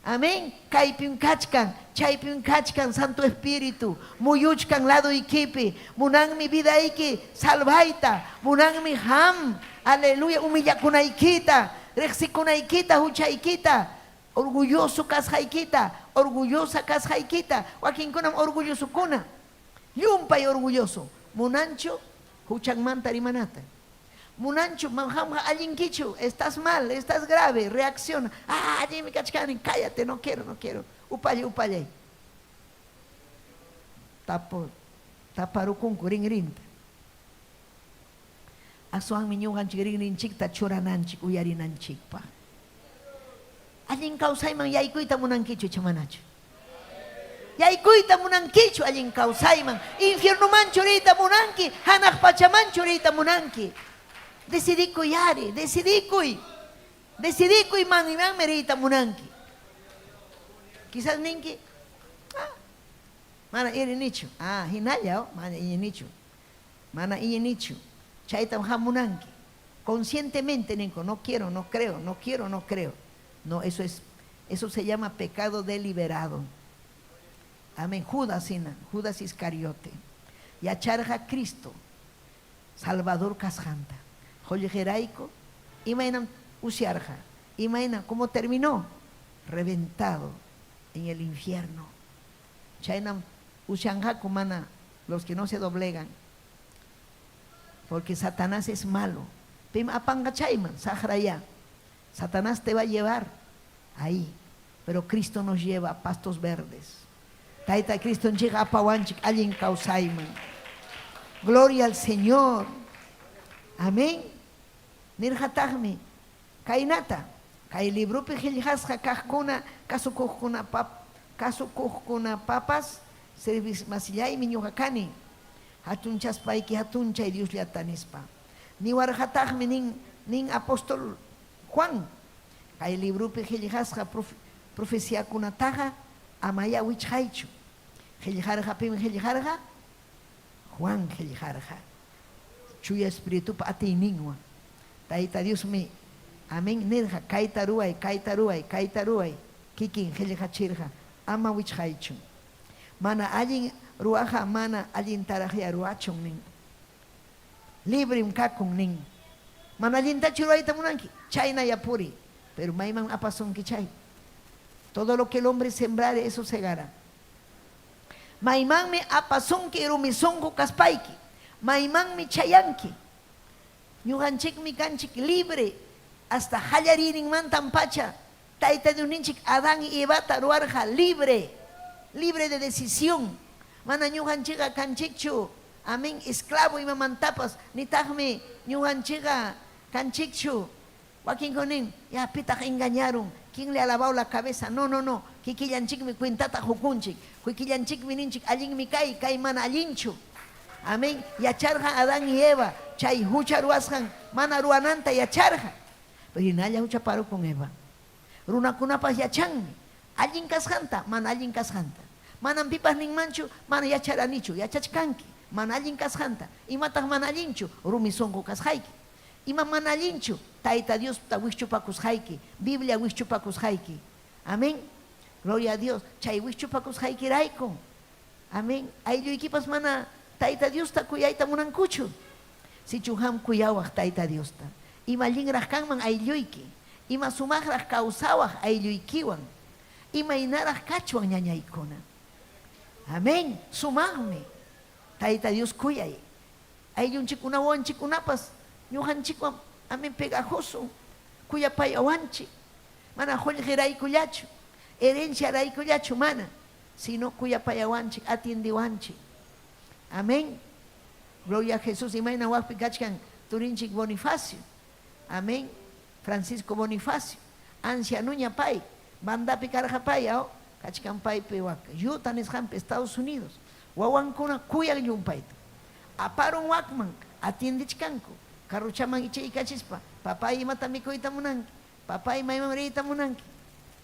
amén kaypim kachkan chaypim kachkan Santo Espíritu muyuchkan lado ikipi munanmi vidayki salvayta munanmi ham aleluya humillakunaykita reqsikunaykita huchaykita orgulloso kasqaykita orgullosa kasqaykita wakinkunam orgullosukuna llumpay orgulloso munanchu huchanmanta rimanata munanchu manhamqa allinkichu estás mal estás grave reacciona allimi kachkani cállate no quiero upallay taparukunku rinrinta aswanmi ñuqanchik rinrinchikta churananchik uyarinanchikpaq allin kawsayman yaykuyta munankichu chamanachu yaykuyta munankichu allin kawsayman infiernumanchu riyta munanki hanaq pachamanchu riyta munanki decidikuy ari decidikuy Decidí que imán merita munanki. Quizás ninki. Mana iri nicho. Hinaya, mana iri nicho. Mana iri nicho. Chaitam hamunanki. Conscientemente, ninko, no quiero, no creo, no quiero, no creo. No, eso se llama pecado deliberado. Amén. Judas Iscariote. Yacharja Cristo, Salvador Casjanta. Joyejeraico, imainam usiarja. Imaina, ¿cómo terminó? Reventado en el infierno. Chainam usianja kumana, los que no se doblegan. Porque Satanás es malo. Pim apanga chaiman, sahraya. Satanás te va a llevar ahí. Pero Cristo nos lleva a pastos verdes. Taita Cristo llega a Pawanchik, alguien causaiman. Gloria al Señor. Amén. Nirhatagmi. Kainata. Kai libro pejilhasja kajkuna, kasukujkuna papas, servis masillay miñujakani. Hatunchas paiki hatunchay Dios le atanispa. Ni warhatagmi nin apóstol Juan. Kai libro pejilhasja profecía kunataja amaya wichhaichu. Helijarja pim helijarja. Juan helijarja. Chuya espíritu pa atiningwa. Taita Dios me. Amén. Nerja kaitaruay. Kikin helijachirja. Ama wichhaichu. Mana allin ruaja mana allin tarajia ruachun nin. Librim kakun nin. Mana allin tachiruaita munanki. Chayna yapuri. Pero maiman apason ki chay. Todo lo que el hombre sembrare, eso segará. Maimán me apasón que rumizongo kaspaiki. Maimán me chayanki. Ñuganchik mi kanchik libre. Hasta hallaririn mantan pacha. Taita de uninchik Adán y Eva taruarja libre. Libre de decisión. Mana ñuganchiga kanchikchu. Amén. Esclavo y mamantapas. Nitagme ñuganchiga kanchikchu. Joaquín Conin, ya pitas engañaron. ¿Quién le ha lavado la cabeza? No. Kikillanchik mi cuentata jukunchik. Kikillanchik mi ninchik allin mi kai mana allinchu. Amén. Yacharja Adán y Eva. Chay hucha ruasjan. Mana ruananta yacharja. Pero inalla hucha paro con Eva. Runa kunapas yachanmi. Allin kasjanta. Mana allin kasjanta. Mana pipas nin manchu. Mana yacharanichu. Yachachkanki. Mana allin kasjanta. Y matas mana allinchu. Rumisongo kasjaiki. Ima mana allinchu. Taita Dios ta wichupakus haiki. Biblia wichupakus haiki. Amén. Gloria a Dios. Chay wichupakus haiki raiko. Amén. Ayllu ikipas mana taita Dios ta kuyaita munankuchu. Si chuham kuyawak taita Dios ta. Ima lingraj kanman aylluyki. Ima sumagraj kausawaj aylluykiwan. Ima inaraj kachuan ñañaykuna. Amén. Sumagme. Taita Dios kuyay. Ayllunchikuna wanchikunapas. Ñujanchikwan. Amén, pegajoso, cuya payawanchi, mana jolgeray cuyacho, herencia ray cuyacho, mana, sino cuya payawanchi, atiendiwanchi. Amén. Gloria a Jesús. Y maina huapi kachkan Turinchik Bonifacio. Amén. Francisco Bonifacio. Ancianuña pay, banda picarja paya, kachkan pay pewaka. Yo tan escampe Estados Unidos. Wawankuna kuya yumpaita. Aparon wakman, atiendichkanko. Carruchaman ichi ikachispa. Papay matamikoita munanki. Papay maimamarita munanki.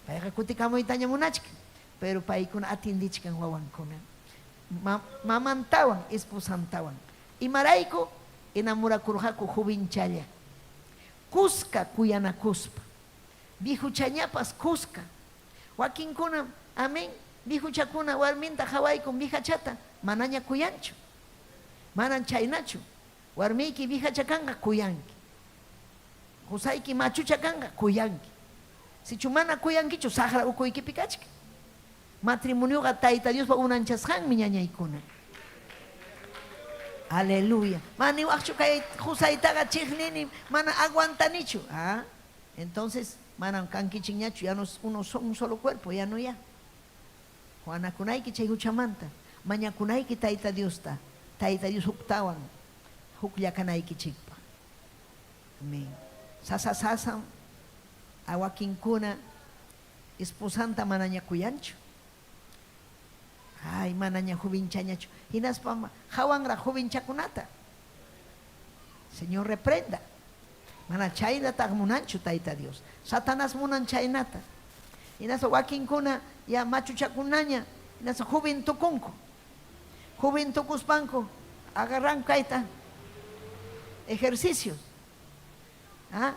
Payaka kutikamoitaña munachka. Pero paykuna atindichkan wawankuna. Mamantawan, esposantawan. Y maraiko enamurakurjaku jubinchalla. Cusca kuyanakuspa. Bijuchañapas cusca. Wakinkuna, amén. Bijuchakuna warminta hawaykun bijachata. Manaña kuyanchu. Manan chaynachu. Warmiki bijachakanga kuyanki. Husayki machuchakanga kuyanki. Si chumana kuyankichu sahra ukuyki pikachki. Matrimonio taita Dios pa unanchasjan miñañaykuna. Aleluya. Mani wakchu kay husaytaga chiknini mana aguantanichu. Entonces manan kankichiñachu ya no uno son un solo cuerpo, ya no ya. Juanakunayki chay huchamanta. Mañakunayki taita Dios ta. Taita Dios huktawan. Hukllakanayki chikpa. Amén. Sasasasam awakinkuna esposanta manaña kuyanchu. Ay, manaña jubinchañachu. Hinaspa hawangra jubinchakunata. Señor reprenda. Mana chaynata munanchu Tayta Dios. Satanás munan chaynata. Inasa wakinkuna ya machuchakunaña, inasa juventukunku. Juventukuspanku agarran kayta ejercicios. ¿Ah?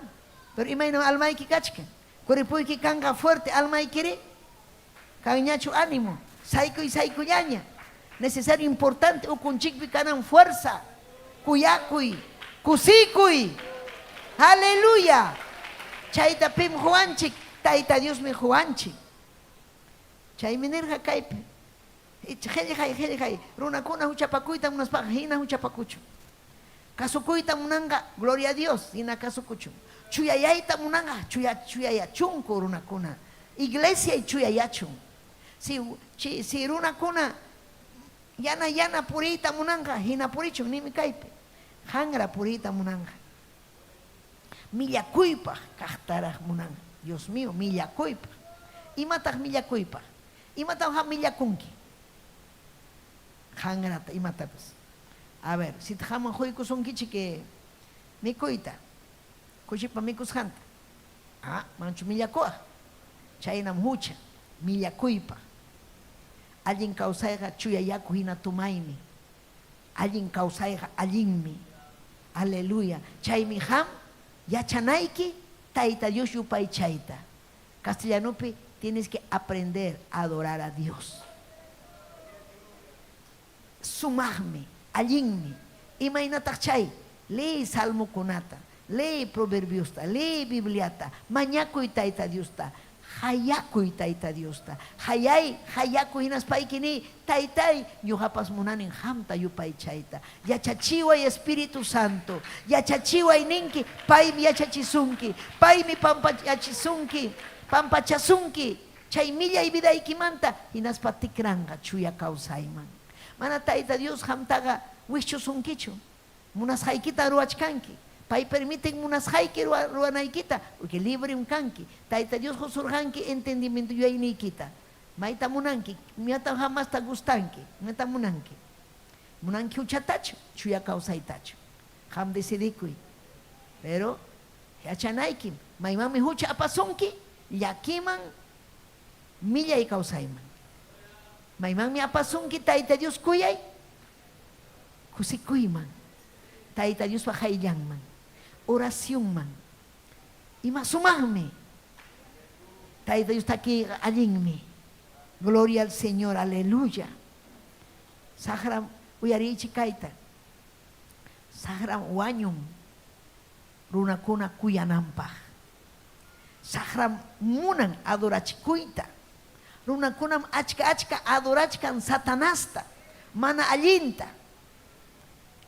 Pero imagina almayki kachka. Kuripuyki kanga fuerte almaykiri. Kanñachu ánimo. Saiko y saiko yaña. Necesario importante ukunchikpi kanan fuerza. Kuyakuy. Kusikuy. Aleluya. Chayta pim juanchik. Tayta Dios me juanchik. Chay minirja kaypi. Heli runakuna huchapakuyta munaspa hina huchapakuchu. Kasukuyta munanga, gloria a Dios, hina kasukuchu. Chuyayayta munanga, chuyayachunku runakuna. Iglesia y chuyayachun. Si runakuna yana purita munanga, hina purichu nimi kaypi. Hangra purita munanga. Millakuypa kahtaraj munanga. Dios mío, millakuypa. Imataq millakuypa. Imataq millakunki. Hangrata, imatapas. A ver, si tajaman huykusunkichi que mikuyta. Kushipa mikushanta. Ah, manchu millakuaj. Chaynam hucha, millakuypa. Allin kawsayqa chuyayaku hina tumaymi. Allin kawsayqa allinmi. Aleluya. Chaymi ham yachanayki Tayta Dios yupay chayta. Castellanupi tienes que aprender a adorar a Dios. Sumagmi, allinmi. Imaynataq chay, lee salmo kunata, lee proverbiosta, lee bibliata, mañakuy Tayta Diosta, hayakuy Tayta Diosta, hayakuy hinaspayki Taytay, ñuqapas munanin hamta yupay chayta. Yachachiway Espíritu Santo, yachachiway ninki, paymi yachachisunki, paymi pampachachisunki, pampachasunki, chay millay vidaykimanta, hinaspa tikranga chuya kawsayman. Mana Tayta Dios hamtaga wischusunkichu, munasqaykita ruwachkanki. Pay permiten munasqayki ruwanaykita, porque libre kanki. Tayta Dios husurqanki entendimiento yuyayniykita. Mayta munanki, miyata hamasta gustanki, miyata munanki. Munanki uchatachu, chuya kawsaytachu. Ham decidikuy. Pero yachanaykim, maymami hucha apasunki, llakiman millay kawsayman. Maymami apasunki Tayta Dios kuyay, kusikuyman. Tayta Dios pahayllanman. Oración man. Ima sumagme. Tayta Dios taki allinmi. Gloria al Señor, aleluya. Sahram uyarichi kaita. Sahram wañum. Runakuna kuyanampaj. Sahram munan adorachikuita. Runakunam achka adorachkan satanasta. Mana allinta.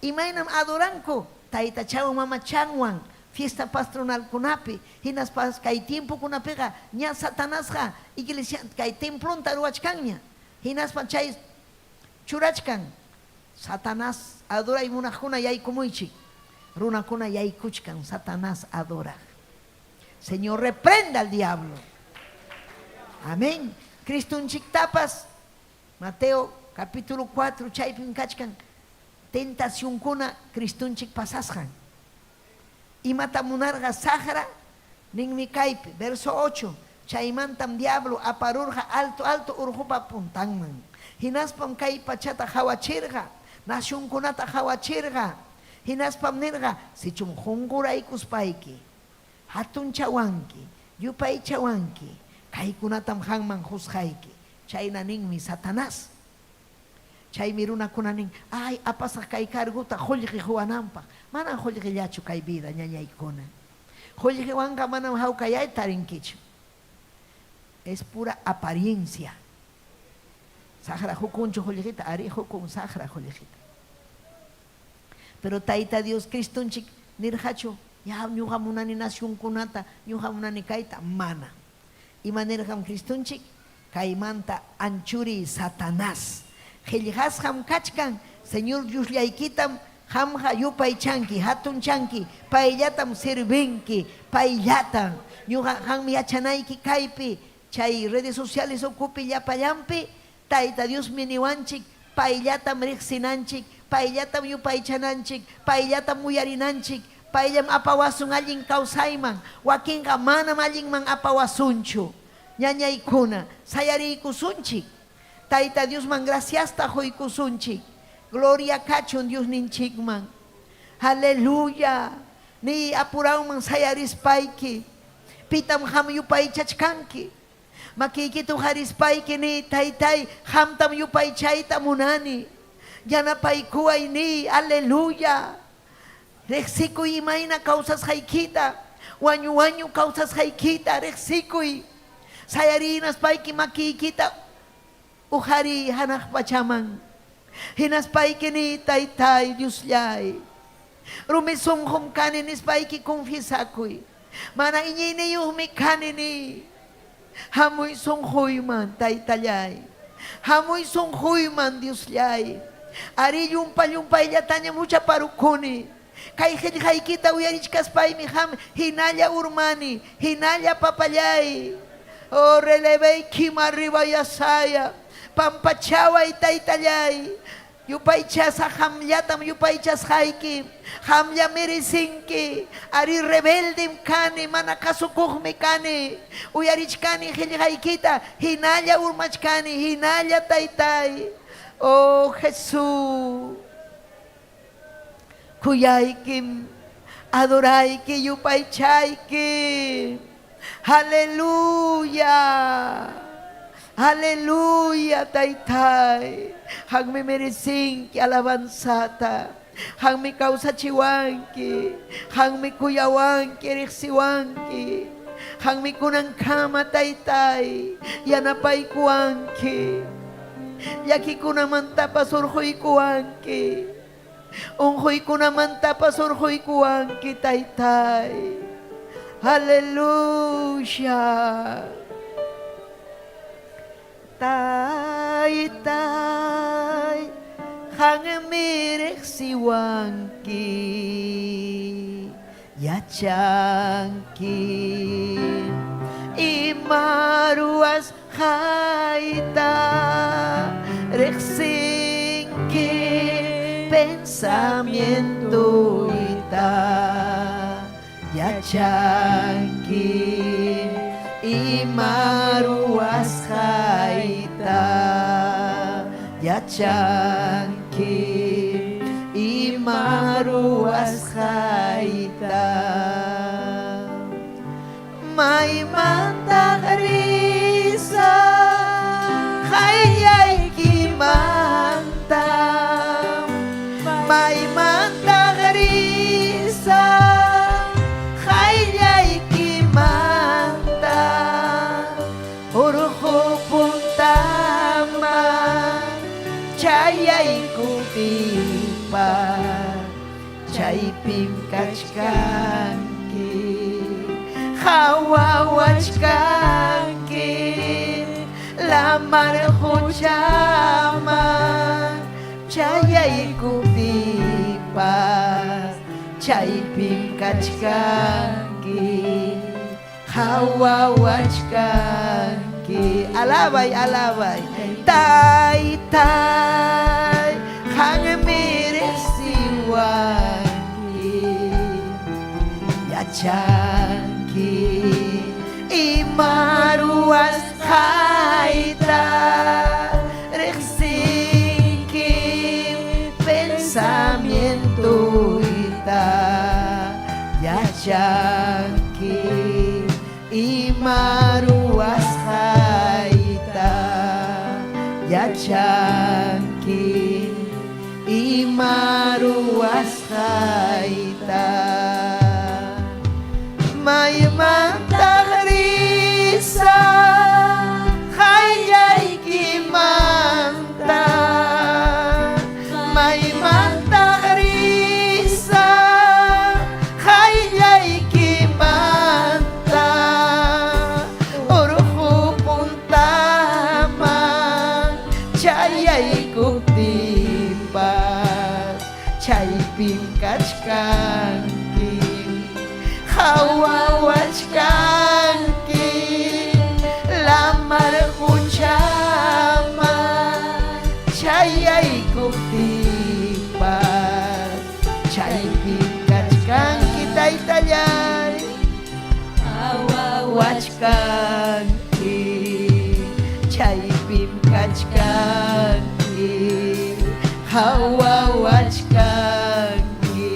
Imaynam adoranko. Tayta chawan mama chanwan. Fiesta patronal kunapi, hinas pas kay tiempo kunapega, nya satanasqa iglesia kay templonta ruachkanña. Hinas pa chay churachkan. Satanás adora y munajuna yaykumuychi. Runakuna yaykuchkan, Satanás adora. Señor, reprenda al diablo. Amén. Cristunchik tapas, Mateo capítulo 4, chaypin kachkan. Tentación kuna Cristunchik pasasjan. Y matamunarga sahara, ninmi kaipe, verso 8. Chaymantam diablo aparurja alto urjupa puntanman. Hinaspam kay pachata hawachirga, nasyun kunata hawachirga. Hinaspam nirga, sichum hunguraykus paiki. Hatun chawanki, yupay chawanki. Kay kunatam hangman husjayki. Chayna ninmi Satanás. Chay miruna kunanin, ay apasaq kay karguta qullqi huwananpaq. Mana qullqillachu kay vida ñañaykuna. Qullqiwanqa manam hawkayay tarinkichu. Es pura apariencia. Sahra hukunchu qullqita, ari hukun sahra qullqita. Pero Tayta Dios Cristunchik nirhachu, ya ñuqa munani nasyunkunata, ñuqa munani kayta, mana. Imanirqam Cristunchik kaymanta anchuri Satanás. Qillqasqam kachkan, Señor Diosllaykitam hamqa yupay chanki, hatun chanki, payllatam sirvinki, payllatam. Ñuqa hanmi yachanayki kaypi, chay redes sociales ocupi llapallampi, Tayta Dios miniwanchik, payllatam riqsinanchik, payllatam yupaychananchik, payllatam uyarinanchik, paillam apawasun allin kausayman, wakinqa manam allin man apawasunchu. Ñañaykuna, sayariykusunchik. Tayta Diosman graciasta huykusunchik. Gloria kachun Dios ninchikman. Aleluya. Ni apurauman sayarispayki. Pitam ham yupaychachkanki. Makikitu harispayki ni taytay hamtam yupaychayta munani. Yanapaykuay ni, aleluya. Rexikuy imayna causas haykita. Wañu causas haykita, rexikuy. Sayarinas payki makikita. Uhari hanak pachaman. Hinaspayki ni taytay Dioslay. Rumisunghum kaninis payki konfisakuy. Mana inyiniyuh mi kanini. Hamoy sunghoy man taytayay. Hamoy sunghoy man Dioslay. Ari yumpay tanya mucha parukuni. Kay haykita uyarichkaspay mi ham hinalla urmani, hinalla papayay. O relevey kimarriba yasaya. Pampachaway taytayay. Yupaychas hamllatam yupaychas hayki. Hamlla merisinki. Ari rebeldim kani, mana kasukuhmi kani. Uyarichkani haykita, hinalla urmachkani, hinalla taytay. Oh Jesús. Kuyaykim, adorayki, yupaychayki. Aleluya. Aleluya, taytay. Hangmi merisinki alabanzata. Hangmi kausachiwanki. Hangmi kuyawanki, riksiwanki. Hangmi kunang kama taytay. Yanapaykuwanki. Yaki kunaman tapas urhuykuwanki. Unhoy kunaman tapas urhuykuwanki taytay. Haleluya. Taytay hangmirek siwanki yachanki imaruas haita rexinki pensamiento ita yachanki imaruas haita yachanki imaruas haita may mantagrisa hayay kimanta may mantagrisa hayay kimanta uruho puntama chayay kutipa chay pimkachkanki hawawachkanki lamar huchama chayay kutipa chay pimkachkanki hawawachkanki alabay alabay taytay hangmiresiwanki yachanki imaruas haita rexinki pensamiento ita yachanki imaruas haita yachanki imaruas haita may mantagrisa hayay kimanta may mantagrisa hayay kimanta uruhu puntama chayay kutipas chay pimkachkanki hawawachkanki lamar huchama chayay kutipas chay pimkachkanki taytallay wachkanki chaypim kachkanki hawawachkanki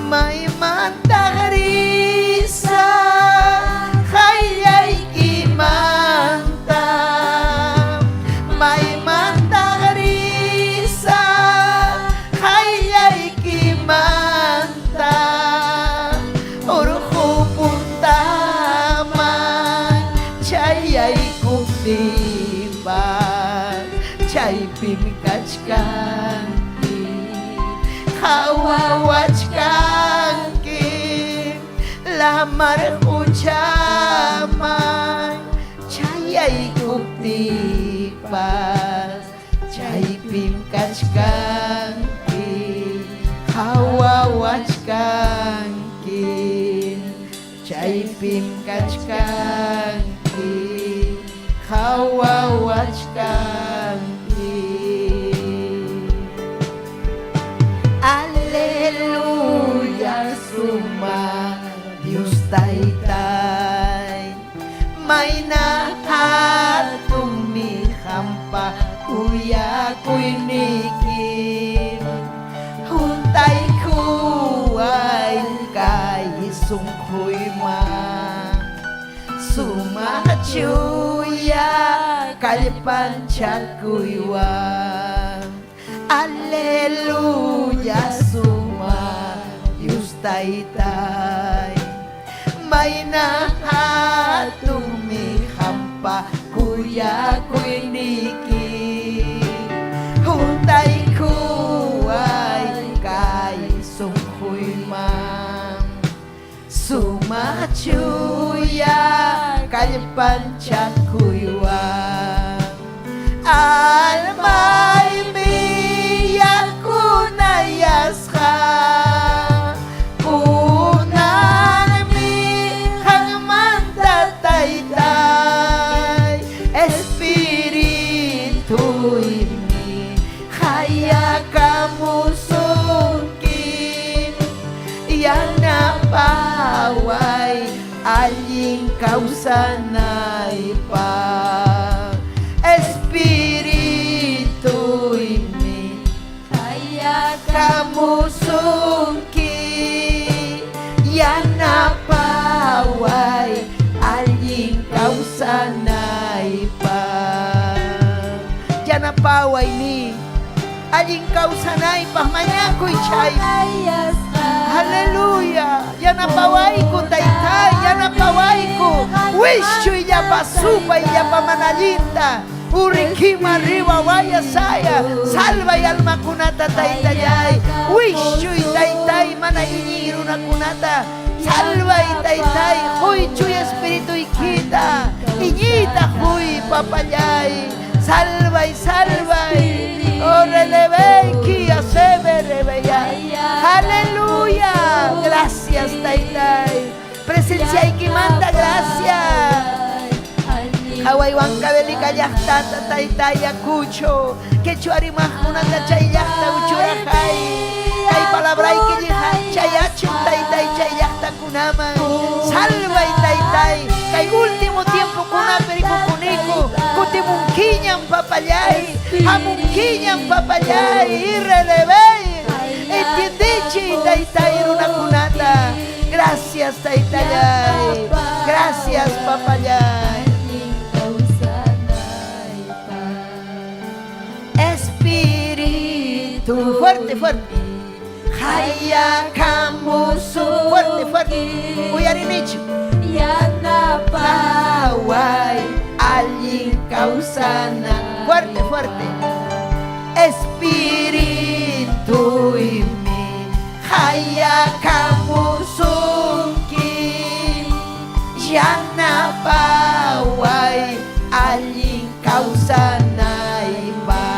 maymanta risa hayaykimanta maymanta risa hayaykimanta urqu puntaman chayaykuptipas chaypim kachkanki hawawachkanki lamar huchaman chayaykuptipas chaypim kachkanki hawawachkanki chaypim kachkanki hawawachkanki. Aleluya suma Dios taytay mayna hatun mi hampa kuyakuy nikim huntay kuway kay sungkoy man sumachuya kalpan chakuywan. Aleluya suma Dios taytay mayna hatun mi hampa kuyakuy niki huntay kuway kay sungkoy man sumachuya kalpan chakuywan. Almay miyak kunayasha unan mi hangmanta taytay espiritu mi haya kamusukin yang napaway aling kausanay pa espiritu ini kaya kamusuki yan napaway aling kausanay pa yan napaway ni aling kausanay pa manyakoy chay. Haleluya, yan napaway ko taytay, yan napaway ko wisyo iya pasupa iya pamanalinta urikima riwa waya saya salva y alma kunata taytayay wisyo taytay mana iniru na kunata salva y taytay huy chuy espiritu ikita iñita huy papayay salva y oh releveki asebe rebeyay. Aleluya, gracias taytay presencia ikimanta gracias hawaiwanka belika llahtata taytay yakucho quechuarimaj kunata chay llahta uchurajay kay palabrayki chayachun taytay chay llahta kunaman salvay taytay kay último tiempo kunapirikukuniku kutimunkiñan papayay hamunkiñan papayay irrelevey entiendichi taytay runakunata. Gracias taytayay, gracias papayay. Espíritu fuerte fuerte haya kamusu fuerte fuerte uyarinichi yanapaway aling kausana fuerte fuerte espíritu ini haya kamusuki yanapaway aling kausana iba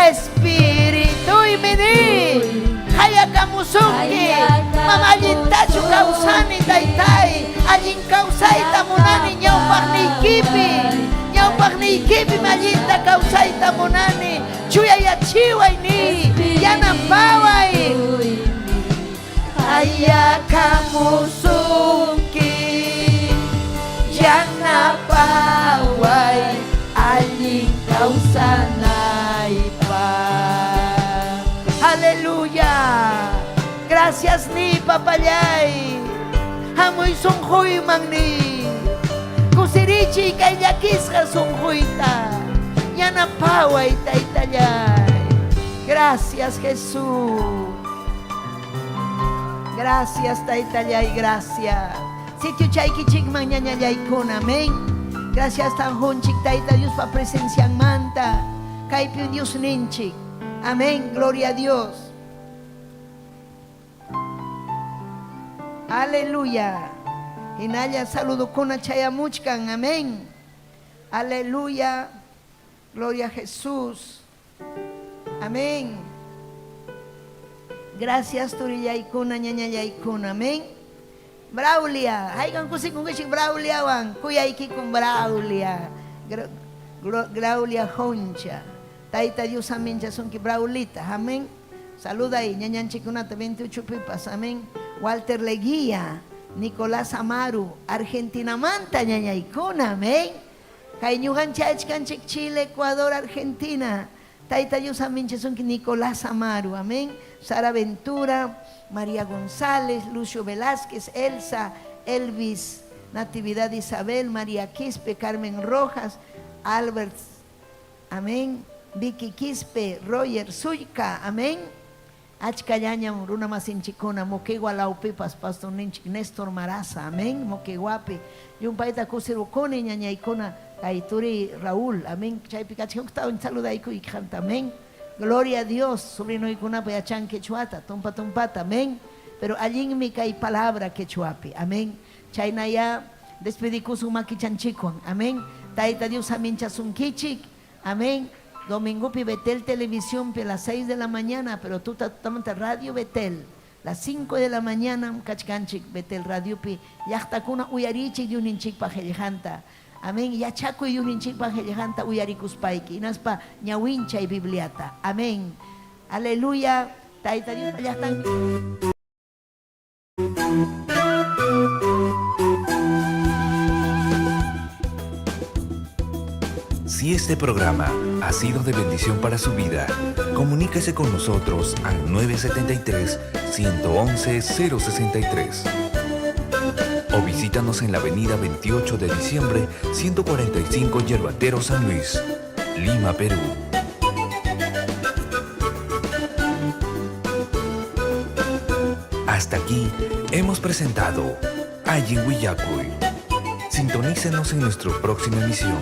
espíritu ini haya kamusuki mamalintachu kausani taytay aling kausay tamunani nyawpak ni kipi malinta kausay tamunani chuya yachiway ni yanapaway Aleluya. Gracias ni papayay. Hamoy sunghoy mangni. Kusirichi kay yakisga sunghoyta. Yanapaway taytayay. Gracias Jesús. Gracias taytayay, gracias. Sitio chaykichik mañañayay kun, amén. Gracias tan honchik tayta Dios pa presencia manta. Kaypi Dios ninchik. Amén, gloria a Dios. Aleluya. Hinaya saludo kuna chayamuchkan, amén. Aleluya. Gloria a Jesús. Amén. Gracias turiyaykuna ñañayaykuna, amén. Braulia, haygan kusik kungishik Braulia wan, kuyayki con Braulia. Braulia Honcha. Taita Dios amén, ya son que Braulita, amén. Saluda ahí, ñañanchikunata 28 pipas, amén. Walter Leguía, Nicolás Amaru, Argentina Manta, ñañaykuna, amén. Kaiñugan chachkanchik Chile, Ecuador, Argentina. Taita Dios amén, ya son que Nicolás Amaru, amén. Sara Ventura, María González, Lucio Velázquez, Elsa, Elvis, Natividad Isabel, María Quispe, Carmen Rojas, Albert, amén. Vicky Quispe, Roger Suyka, amén. Achcayaña, Runa Masinchicona, Moquegua Laupipas, Pastor Ninchik, Néstor Maraza, amén. Moqueguapi, y un paita Cusirocone, ñañaicona, Taituri Raúl, amén. Chaypicachón, un saludo ahí, amén. Gloria a Dios, sobrino y cuna payachan quechuata, tompa tompata, amén. Pero allí en mi hay palabra quechuapi, amén. Chaynaya, despedicus umakichanchicuan, amén. Taita Dios amén chasunkichik, amén. Domingo pi Betel Televisión pe las 6 de la mañana, pero tú estamos Radio Betel, las 5 de la mañana, cachcanchik Betel Radio pi, yachtakuna uyarichik y uninchik pajelejanta. Amén. Yachaco y uninchik pajelejanta uyarikus paiki. Inaspa ñawincha y bibliata. Amén. Aleluya. Taita Dios, ya están. Si este programa ha sido de bendición para su vida, comuníquese con nosotros al 973-111-063 o visítanos en la avenida 28 de diciembre, 145 Yerbatero, San Luis, Lima, Perú. Hasta aquí hemos presentado Ayin Willacuy. Sintonícenos en nuestra próxima emisión,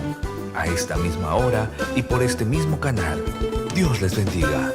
a esta misma hora y por este mismo canal. Dios les bendiga.